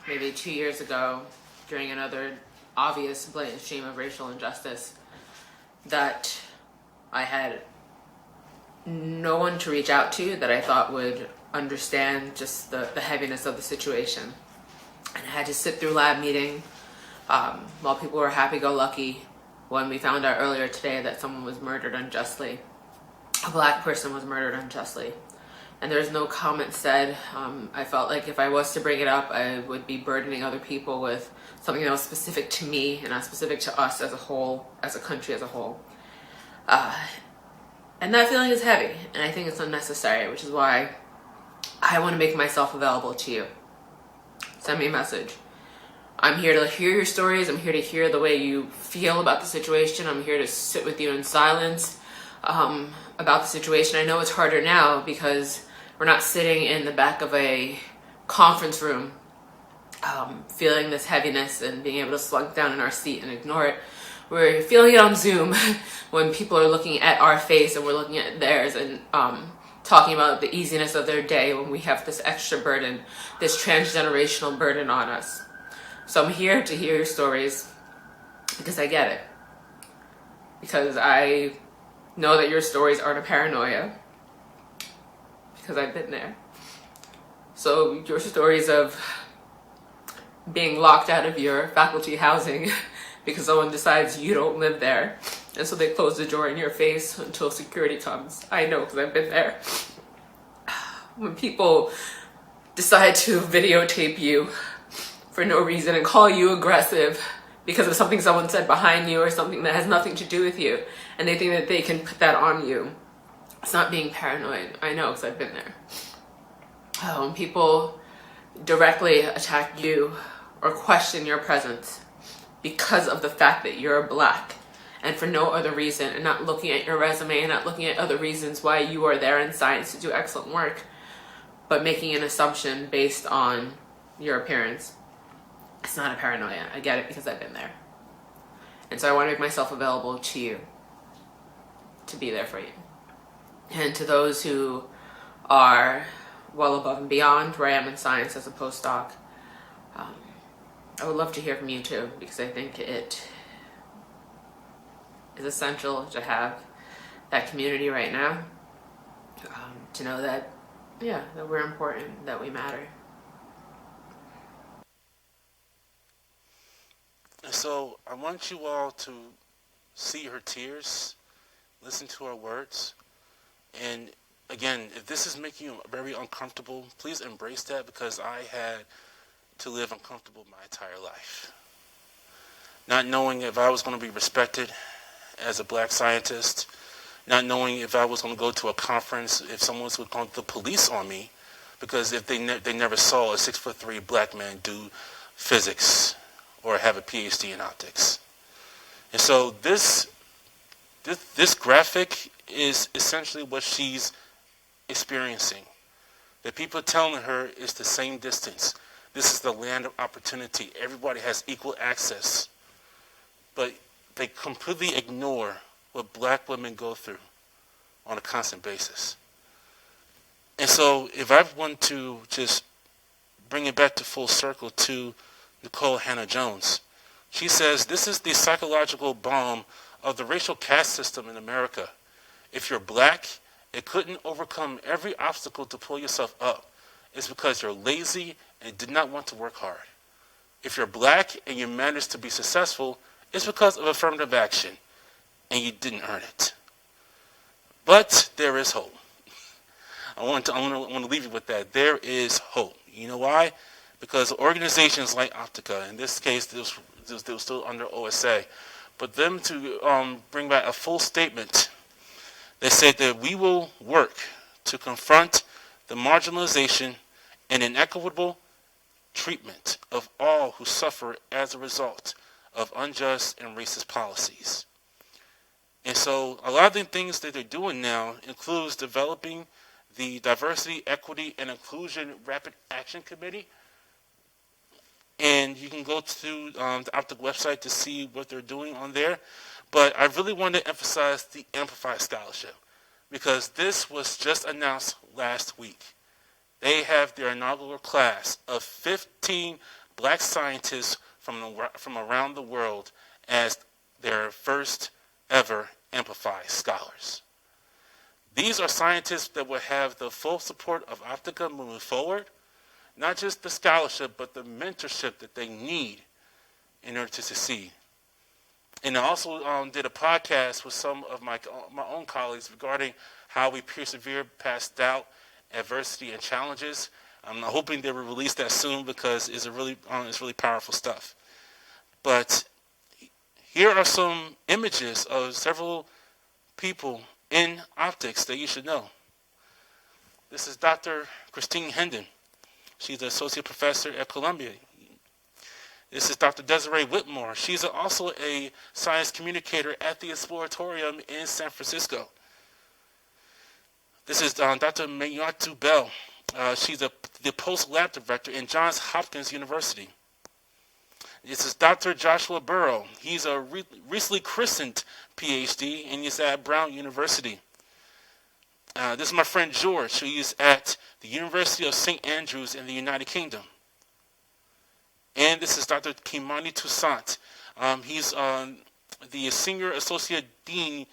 maybe 2 years ago, during another obvious blatant stream of racial injustice, that I had no one to reach out to that I thought would understand just the heaviness of the situation. And I had to sit through lab meeting while people were happy-go-lucky when we found out earlier today that someone was murdered unjustly. A black person was murdered unjustly. And there's no comment said. I felt like if I was to bring it up, I would be burdening other people with something that was specific to me and not specific to us as a whole, as a country as a whole. And that feeling is heavy, and I think it's unnecessary, which is why I want to make myself available to you. Send me a message. I'm here to hear your stories. I'm here to hear the way you feel about the situation. I'm here to sit with you in silence about the situation. I know it's harder now because we're not sitting in the back of a conference room feeling this heaviness and being able to slunk down in our seat and ignore it. We're feeling it on Zoom when people are looking at our face and we're looking at theirs and talking about the easiness of their day when we have this extra burden, this transgenerational burden on us. So I'm here to hear your stories because I get it. Because I know that your stories aren't a paranoia. Because I've been there. So your stories of being locked out of your faculty housing because someone decides you don't live there, and so they close the door in your face until security comes. I know because I've been there. When people decide to videotape you for no reason and call you aggressive because of something someone said behind you or something that has nothing to do with you, and they think that they can put that on you. It's not being paranoid. I know because I've been there. When people directly attack you or question your presence because of the fact that you're black and for no other reason, and not looking at your resume and not looking at other reasons why you are there in science to do excellent work, but making an assumption based on your appearance. It's not a paranoia. I get it because I've been there. And so I want to make myself available to you, to be there for you. And to those who are well above and beyond where I am in science as a postdoc, I would love to hear from you too, because I think it is essential to have that community right now, to know that, that we're important, that we matter. And so I want you all to see her tears, listen to her words, and again, if this is making you very uncomfortable, please embrace that, because I had to live uncomfortable my entire life. not knowing if I was going to be respected as a black scientist, not knowing if I was going to go to a conference, if someone was going to call the police on me, because if they never saw a 6'3" black man do physics or have a Ph.D. in optics. And so this graphic is essentially what she's experiencing. The people telling her it's the same distance. This is the land of opportunity. Everybody has equal access. But they completely ignore what black women go through on a constant basis. And so if I want to just bring it back to full circle to Nicole Hannah-Jones, she says this is the psychological bomb of the racial caste system in America. If you're black, it couldn't overcome every obstacle to pull yourself up. It's because you're lazy and did not want to work hard. If you're black and you managed to be successful, it's because of affirmative action and you didn't earn it. But there is hope. I want to leave you with that. There is hope. You know why? Because organizations like Optica, in this case, they were still under OSA, but them to bring back a full statement. They said that we will work to confront the marginalization and inequitable treatment of all who suffer as a result of unjust and racist policies. And so a lot of the things that they're doing now includes developing the Diversity, Equity, and Inclusion Rapid Action Committee. And you can go to the Optic website to see what they're doing on there. But I really want to emphasize the Amplify Scholarship because this was just announced last week. They have their inaugural class of 15 black scientists from around the world as their first ever Amplify Scholars. These are scientists that will have the full support of Optica moving forward, not just the scholarship, but the mentorship that they need in order to succeed. And I also did a podcast with some of my own colleagues regarding how we persevere past doubt, adversity, and challenges. I'm hoping they will release that soon because it's really powerful stuff. But here are some images of several people in optics that you should know. This is Dr. Christine Hendon. She's an associate professor at Columbia. This is Dr. Desiree Whitmore. She's also a science communicator at the Exploratorium in San Francisco. This is Dr. Mayatu Bell. She's the post-lab director in Johns Hopkins University. This is Dr. Joshua Burrow. He's a recently christened Ph.D. and he's at Brown University. This is my friend George, who is at the University of St. Andrews in the United Kingdom. And this is Dr. Kimani Toussaint. He's the Senior Associate Dean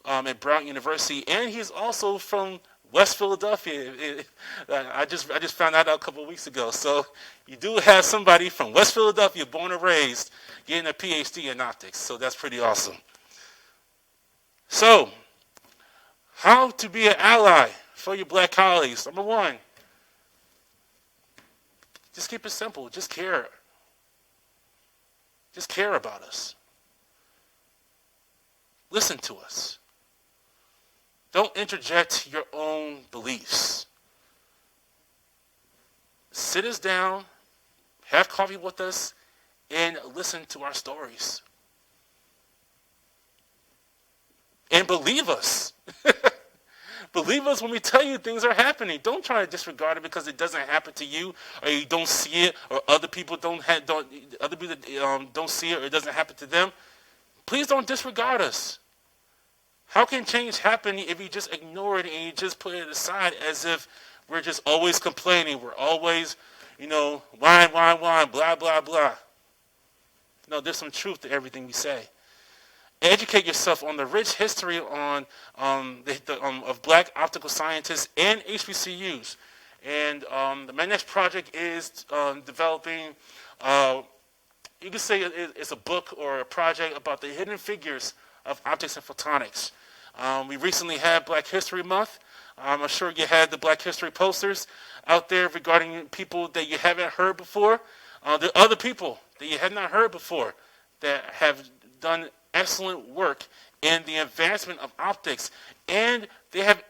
at Brown University, and he's also from West Philadelphia. I just found that out a couple of weeks ago. So you do have somebody from West Philadelphia, born and raised, getting a Ph.D. in optics. So that's pretty awesome. So, how to be an ally for your black colleagues. Number one, just keep it simple. Just care. Just care about us. Listen to us. Don't interject your own beliefs. Sit us down, have coffee with us, and listen to our stories. And believe us. Believe us when we tell you things are happening. Don't try to disregard it because it doesn't happen to you, or you don't see it, or other people don't see it, or it doesn't happen to them. Please don't disregard us. How can change happen if you just ignore it and you just put it aside as if we're just always complaining? We're always, whine, blah, blah, blah. No, there's some truth to everything we say. Educate yourself on the rich history of black optical scientists and HBCUs. And my next project is developing, you could say it's a book or a project about the hidden figures of optics and photonics. We recently had Black History Month. I'm sure you had the Black History posters out there regarding people that you haven't heard before. There are other people that you had not heard before that have done excellent work in the advancement of optics, and they have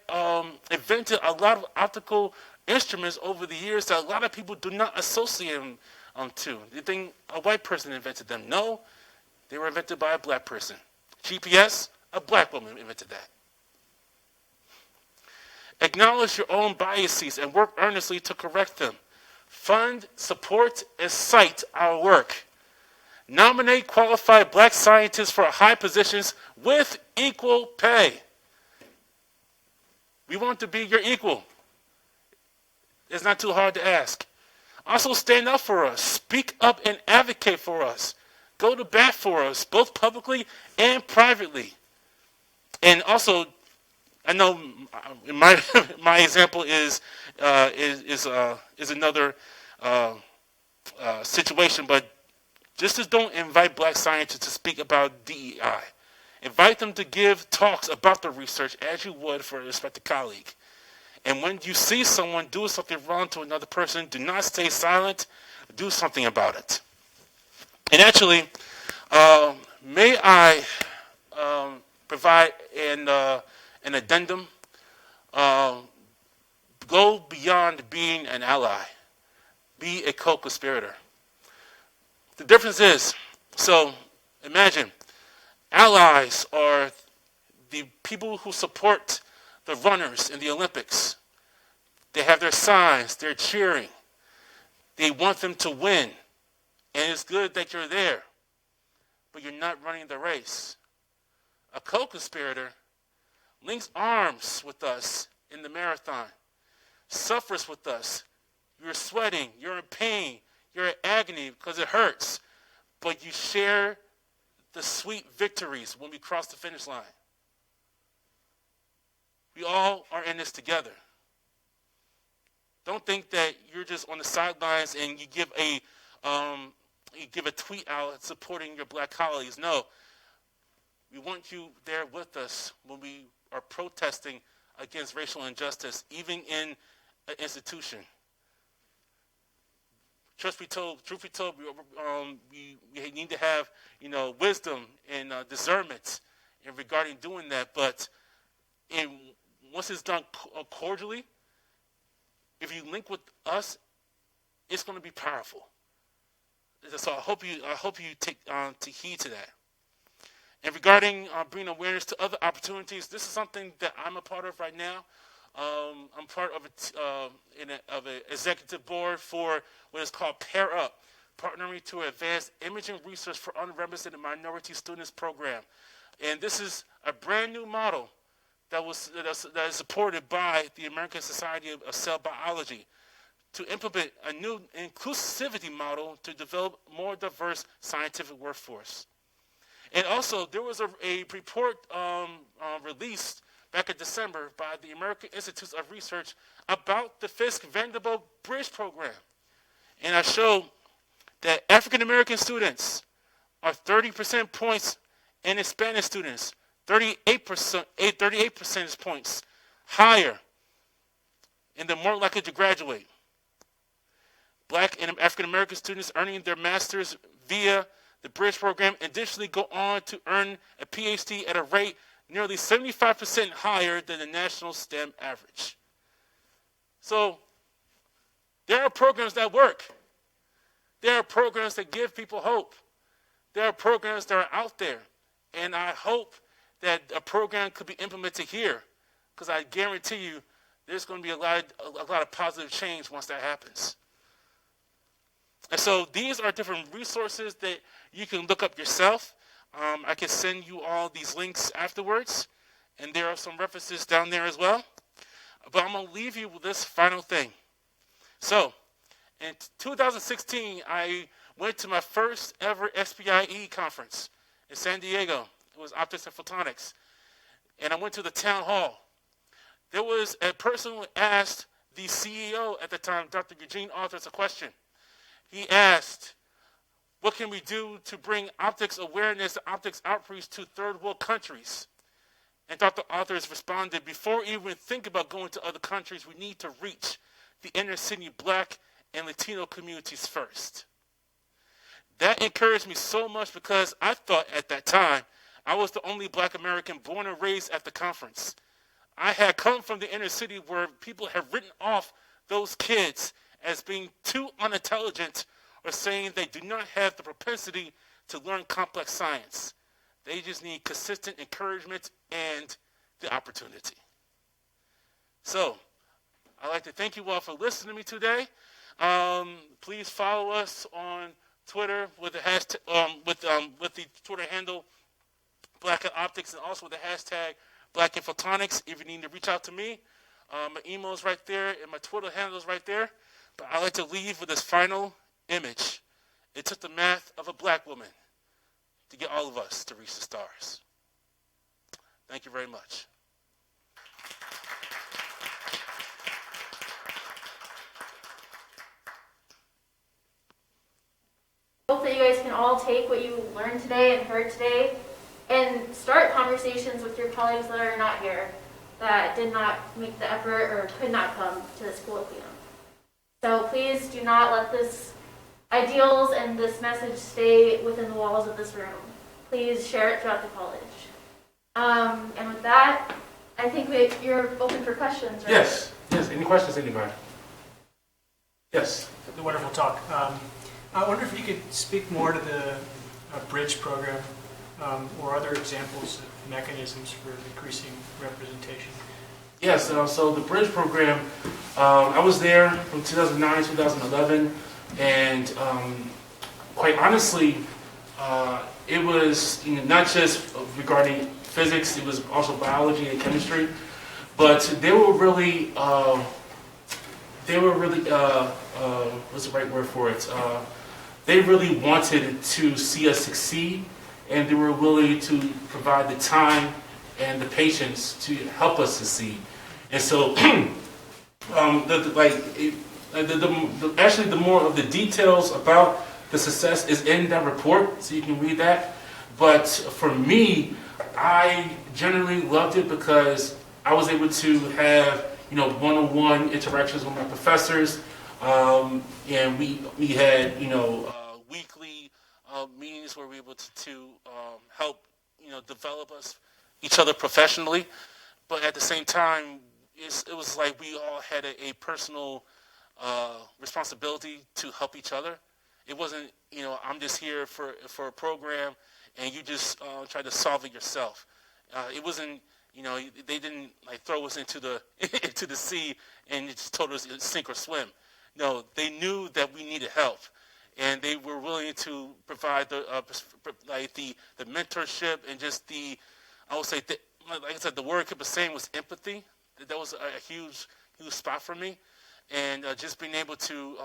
invented a lot of optical instruments over the years that a lot of people do not associate them to. You think a white person invented them? No, they were invented by a black person. GPS, a black woman invented that. Acknowledge your own biases and work earnestly to correct them. Fund, support, and cite our work. Nominate qualified black scientists for high positions with equal pay. We want to be your equal. It's not too hard to ask. Also stand up for us. Speak up and advocate for us. Go to bat for us, both publicly and privately. And also, I know my example is another situation, but just don't invite black scientists to speak about DEI. Invite them to give talks about the research as you would for a respected colleague. And when you see someone do something wrong to another person, do not stay silent. Do something about it. And actually, may I provide an addendum? Go beyond being an ally. Be a co-conspirator. The difference is, so imagine, allies are the people who support the runners in the Olympics. They have their signs, they're cheering. They want them to win. And it's good that you're there, but you're not running the race. A co-conspirator links arms with us in the marathon, suffers with us. You're sweating, you're in pain, you're in agony because it hurts, but you share the sweet victories when we cross the finish line. We all are in this together. Don't think that you're just on the sidelines and you give a tweet out supporting your black colleagues. No, we want you there with us when we are protesting against racial injustice, even in an institution. Truth be told, we need to have wisdom and discernment in regarding doing that. But once it's done cordially, if you link with us, it's going to be powerful. So I hope you take to heed to that. And regarding bringing awareness to other opportunities, this is something that I'm a part of right now. I'm part of an executive board for what is called Pair Up, Partnering to Advance Imaging Research for Underrepresented Minority Students program. And this is a brand new model that is supported by the American Society of Cell Biology to implement a new inclusivity model to develop more diverse scientific workforce. And also, there was a report released back in December by the American Institutes of Research about the Fisk-Vanderbilt Bridge program. And I showed that African American students are 30% points and Hispanic students 38 percentage points higher, and they're more likely to graduate. Black and African American students earning their master's via the Bridge program additionally go on to earn a Ph.D. at a rate nearly 75% higher than the national STEM average. So there are programs that work. There are programs that give people hope. There are programs that are out there. And I hope that a program could be implemented here, because I guarantee you there's going to be a lot of positive change once that happens. And so these are different resources that you can look up yourself. I can send you all these links afterwards, and there are some references down there as well. But I'm going to leave you with this final thing. So, in 2016, I went to my first ever SPIE conference in San Diego. It was Optics and Photonics. And I went to the town hall. There was a person who asked the CEO at the time, Dr. Eugene Arthurs, a question. He asked, what can we do to bring optics awareness and optics outreach to third world countries? And Dr. Arthurs responded, before we even think about going to other countries, we need to reach the inner city black and Latino communities first. That encouraged me so much because I thought at that time I was the only black American born and raised at the conference. I had come from the inner city where people had written off those kids as being too unintelligent or saying they do not have the propensity to learn complex science. They just need consistent encouragement and the opportunity. So, I'd like to thank you all for listening to me today. Please follow us on Twitter with the hashtag, with the Twitter handle Black in Optics, and also with the hashtag Black in Photonics. If you need to reach out to me, my email is right there and my Twitter handle is right there. But I like to leave with this final image. It took the math of a black woman to get all of us to reach the stars. Thank you very much. Hope that you guys can all take what you learned today and heard today and start conversations with your colleagues that are not here, that did not make the effort or could not come to this colloquium. So please do not let this ideals and this message stay within the walls of this room. Please share it throughout the college. And with that, I think you're open for questions, right? Yes. Any questions, anybody? Yes. The wonderful talk. I wonder if you could speak more to the bridge program or other examples of mechanisms for increasing representation. Yes, so the bridge program, I was there from 2009 to 2011, and quite honestly, it was not just regarding physics, it was also biology and chemistry, but they were really what's the right word for it? They really wanted to see us succeed, and they were willing to provide the time and the patience to help us succeed. And so, actually, the more of the details about the success is in that report, so you can read that. But for me, I generally loved it because I was able to have one-on-one interactions with my professors, and we had weekly meetings where we were able to help develop each other professionally. But at the same time, it was like we all had a personal responsibility to help each other. It wasn't I'm just here for a program and you just try to solve it yourself. It wasn't they didn't throw us into the into the sea and just told us sink or swim. No, they knew that we needed help, and they were willing to provide the mentorship and just I would say like I said, the word I kept saying was empathy. That was a huge spot for me, and just being able to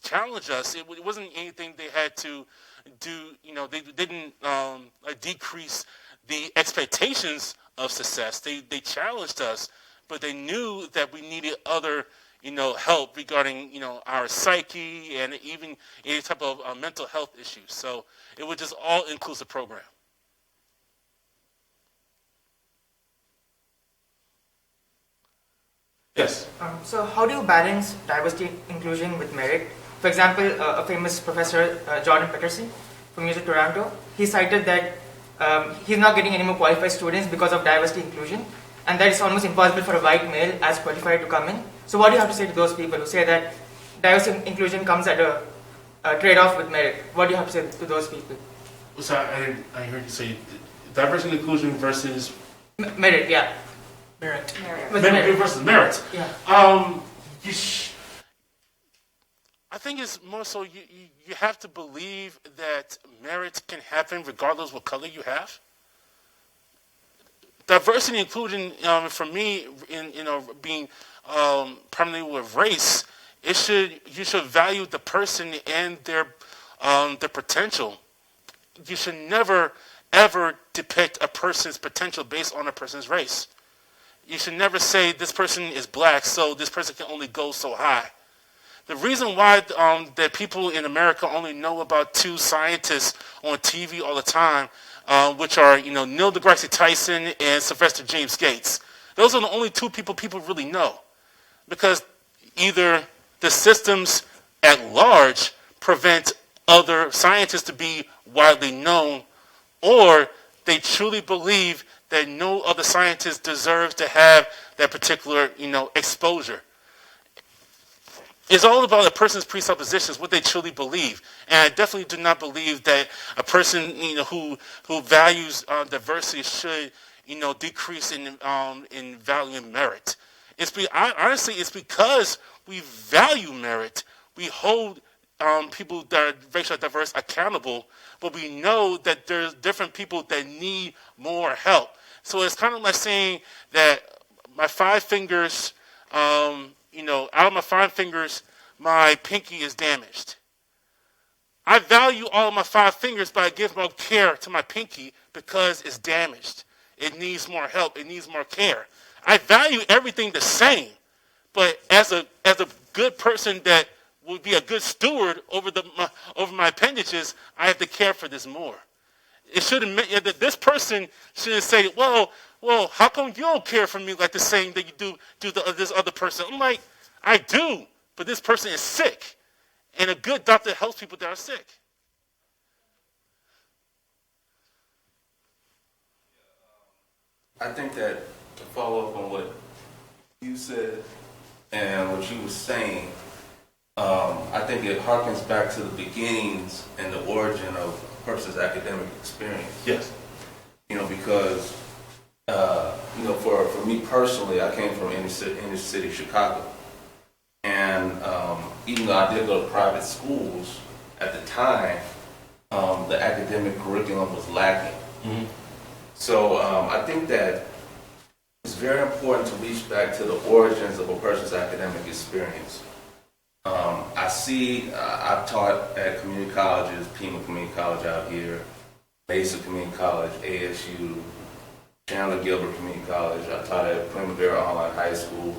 challenge us. It wasn't anything they had to do. They didn't decrease the expectations of success. They challenged us, but they knew that we needed other help regarding our psyche and even any type of mental health issues. So it was just all inclusive program. Yes. So how do you balance diversity inclusion with merit? For example, a famous professor, Jordan Peterson from UC Toronto, he cited that he's not getting any more qualified students because of diversity inclusion, and that it's almost impossible for a white male as qualified to come in. So what do you have to say to those people who say that diversity inclusion comes at a trade-off with merit? What do you have to say to those people? So I heard you say diversity and inclusion versus Merit, yeah. Merit. Merit versus merit. Yeah. I think it's more so you have to believe that merit can happen regardless of what color you have. Diversity and inclusion, for me, in being primarily with race, you should value the person and their potential. You should never ever depict a person's potential based on a person's race. You should never say this person is black, so this person can only go so high. The reason why that people in America only know about two scientists on TV all the time, which are Neil deGrasse Tyson and Sylvester James Gates. Those are the only two people really know, because either the systems at large prevent other scientists to be widely known, or they truly believe that no other scientist deserves to have that particular, exposure. It's all about a person's presuppositions, what they truly believe. And I definitely do not believe that a person, who values diversity should, decrease in value and merit. Honestly, it's because we value merit. We hold people that are racially diverse accountable, but we know that there's different people that need more help. So it's kind of like saying that my 5 fingers, out of my 5 fingers, my pinky is damaged. I value all of my 5 fingers, but I give more care to my pinky because it's damaged. It needs more help. It needs more care. I value everything the same, but as a good person that would be a good steward over my appendages, I have to care for this more. It shouldn't that this person shouldn't say, well, how come you don't care for me like the same that you do this other person? I'm like, I do, but this person is sick, and a good doctor helps people that are sick. I think that to follow up on what you said and what you were saying, I think it harkens back to the beginnings and the origin of a person's academic experience. Yes. Because, for me personally, I came from inner city Chicago. And even though I did go to private schools at the time, the academic curriculum was lacking. Mm-hmm. So I think that it's very important to reach back to the origins of a person's academic experience. I've taught at community colleges, Pima Community College out here, Mesa Community College, ASU, Chandler Gilbert Community College. I taught at Primavera Online High School.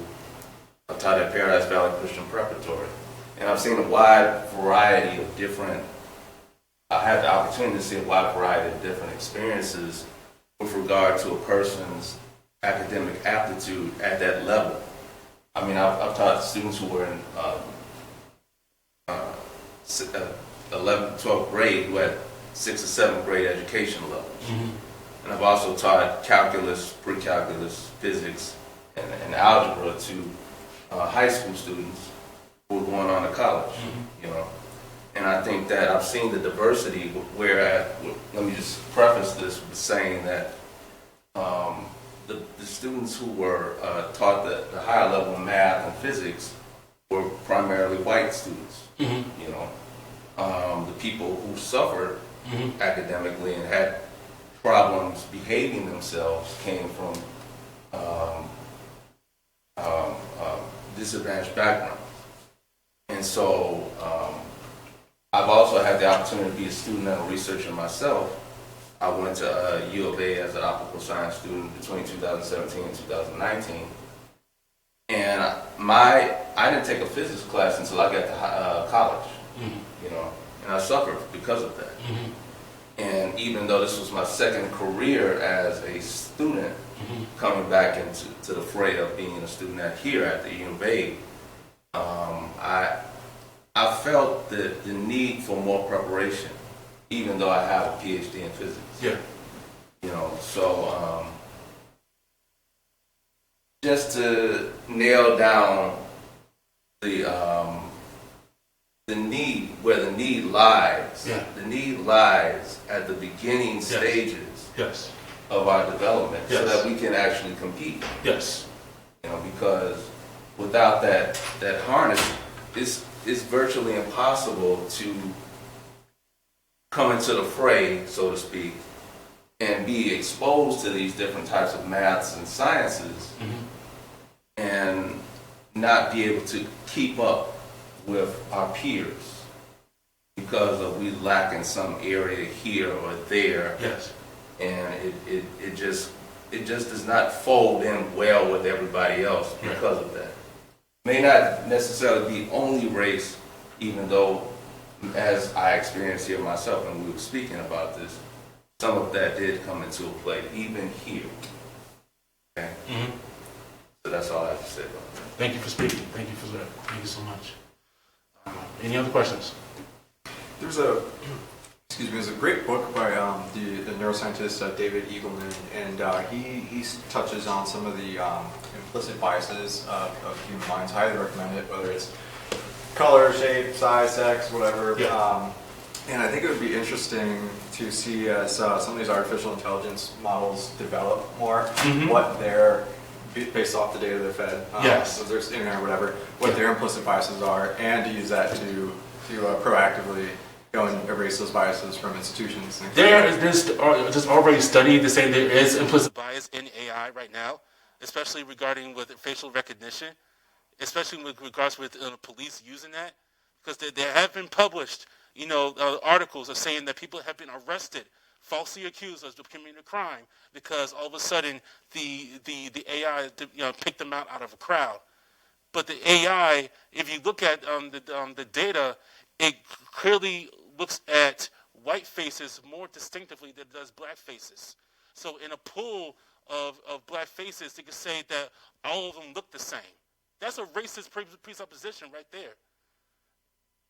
I taught at Paradise Valley Christian Preparatory. And I've seen a wide variety of different, I had the opportunity to see a wide variety of different experiences with regard to a person's academic aptitude at that level. I mean, I've taught students who were in 11th, 12th grade who had 6th or 7th grade education levels. Mm-hmm. And I've also taught calculus, pre-calculus, physics, and algebra to high school students who are going on to college, And I think that I've seen the diversity where, let me just preface this with saying that the students who were taught the higher level math and physics were primarily white students. Mm-hmm. The people who suffered academically and had problems behaving themselves came from disadvantaged backgrounds. And so I've also had the opportunity to be a student and a researcher myself. I went to U of A as an optical science student between 2017 and 2019. And I didn't take a physics class until I got to college, and I suffered because of that. Mm-hmm. And even though this was my second career as a student, coming back into the fray of being a student here at the U of A, I felt the need for more preparation, even though I have a Ph.D. in physics. Yeah. So just to nail down the need, where the need lies. Yeah. The need lies at the beginning stages Yes. of our development, so Yes. that we can actually compete. Yes. Because without that harness, it's virtually impossible to come into the fray, so to speak, and be exposed to these different types of maths and sciences, and not be able to keep up with our peers because we lack in some area here or there. Yes. And it just does not fold in well with everybody else because of that. May not necessarily be only race, even though, as I experienced here myself when we were speaking about this, some of that did come into play, even here. Okay? Mm-hmm. So that's all I have to say about that. Thank you for speaking. Thank you for that. Thank you so much. Any other questions? There's a there's a great book by the neuroscientist David Eagleman, and he touches on some of the implicit biases of human minds. Highly recommend it, whether it's color, shape, size, sex, whatever. Yeah. And I think it would be interesting to see as some of these artificial intelligence models develop more, what they're, based off the data they're fed, Yes. whether it's internet or whatever, what their implicit biases are, and to use that to proactively go and erase those biases from institutions. There's already study to say there is implicit bias in AI right now, especially regarding with facial recognition, especially with regards with police using that, because there have been published, articles of saying that people have been arrested, falsely accused of committing a crime, because all of a sudden the AI picked them out of a crowd. But the AI, if you look at the data, it clearly looks at white faces more distinctively than it does black faces. So in a pool of black faces, you can say that all of them look the same. That's a racist presupposition right there.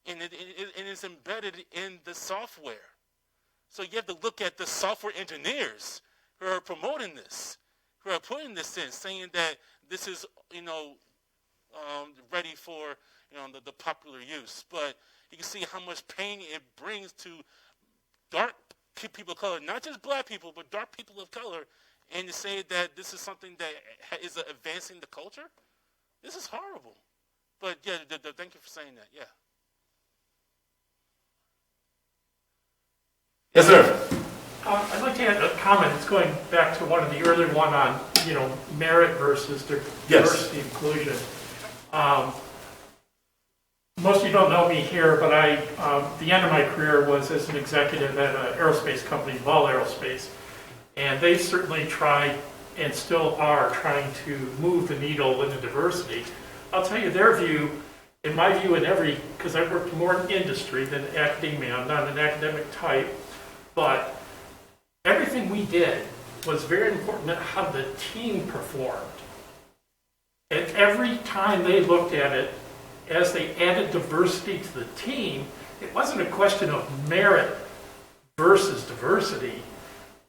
And it's embedded in the software. So you have to look at the software engineers who are promoting this, who are putting this in, saying that this is, ready for, the popular use. But you can see how much pain it brings to dark people of color, not just black people, but dark people of color, and to say that this is something that is advancing the culture. This is horrible. But yeah, thank you for saying that. Yeah. Yes, sir. I'd like to add a comment. It's going back to one of the earlier one on, merit versus diversity inclusion. Most of you don't know me here, but the end of my career was as an executive at an aerospace company, Ball Aerospace, and they certainly tried and still are trying to move the needle into diversity. I'll tell you their view, in my view, because I worked more in industry than academia. I'm not an academic type. But everything we did was very important at how the team performed. And every time they looked at it, as they added diversity to the team, it wasn't a question of merit versus diversity.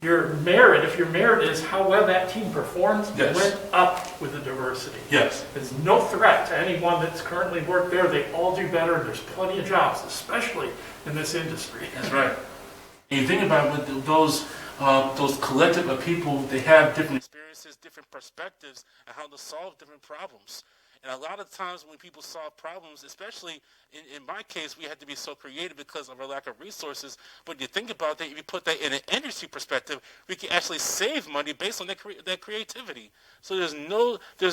Your merit, if your merit is how well that team performs, went up with the diversity. Yes. There's no threat to anyone that's currently worked there. They all do better. There's plenty of jobs, especially in this industry. That's right. And you think about it, with those collective of people, they have different experiences, different perspectives, and how to solve different problems. And a lot of times when people solve problems, especially in my case, we had to be so creative because of our lack of resources. But you think about that, if you put that in an industry perspective, we can actually save money based on that creativity. So there's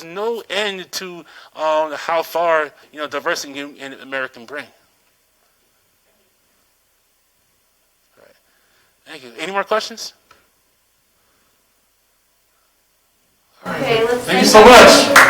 no end to how far diversity in America can bring. Thank you. Any more questions? Okay, let's Thank you so much.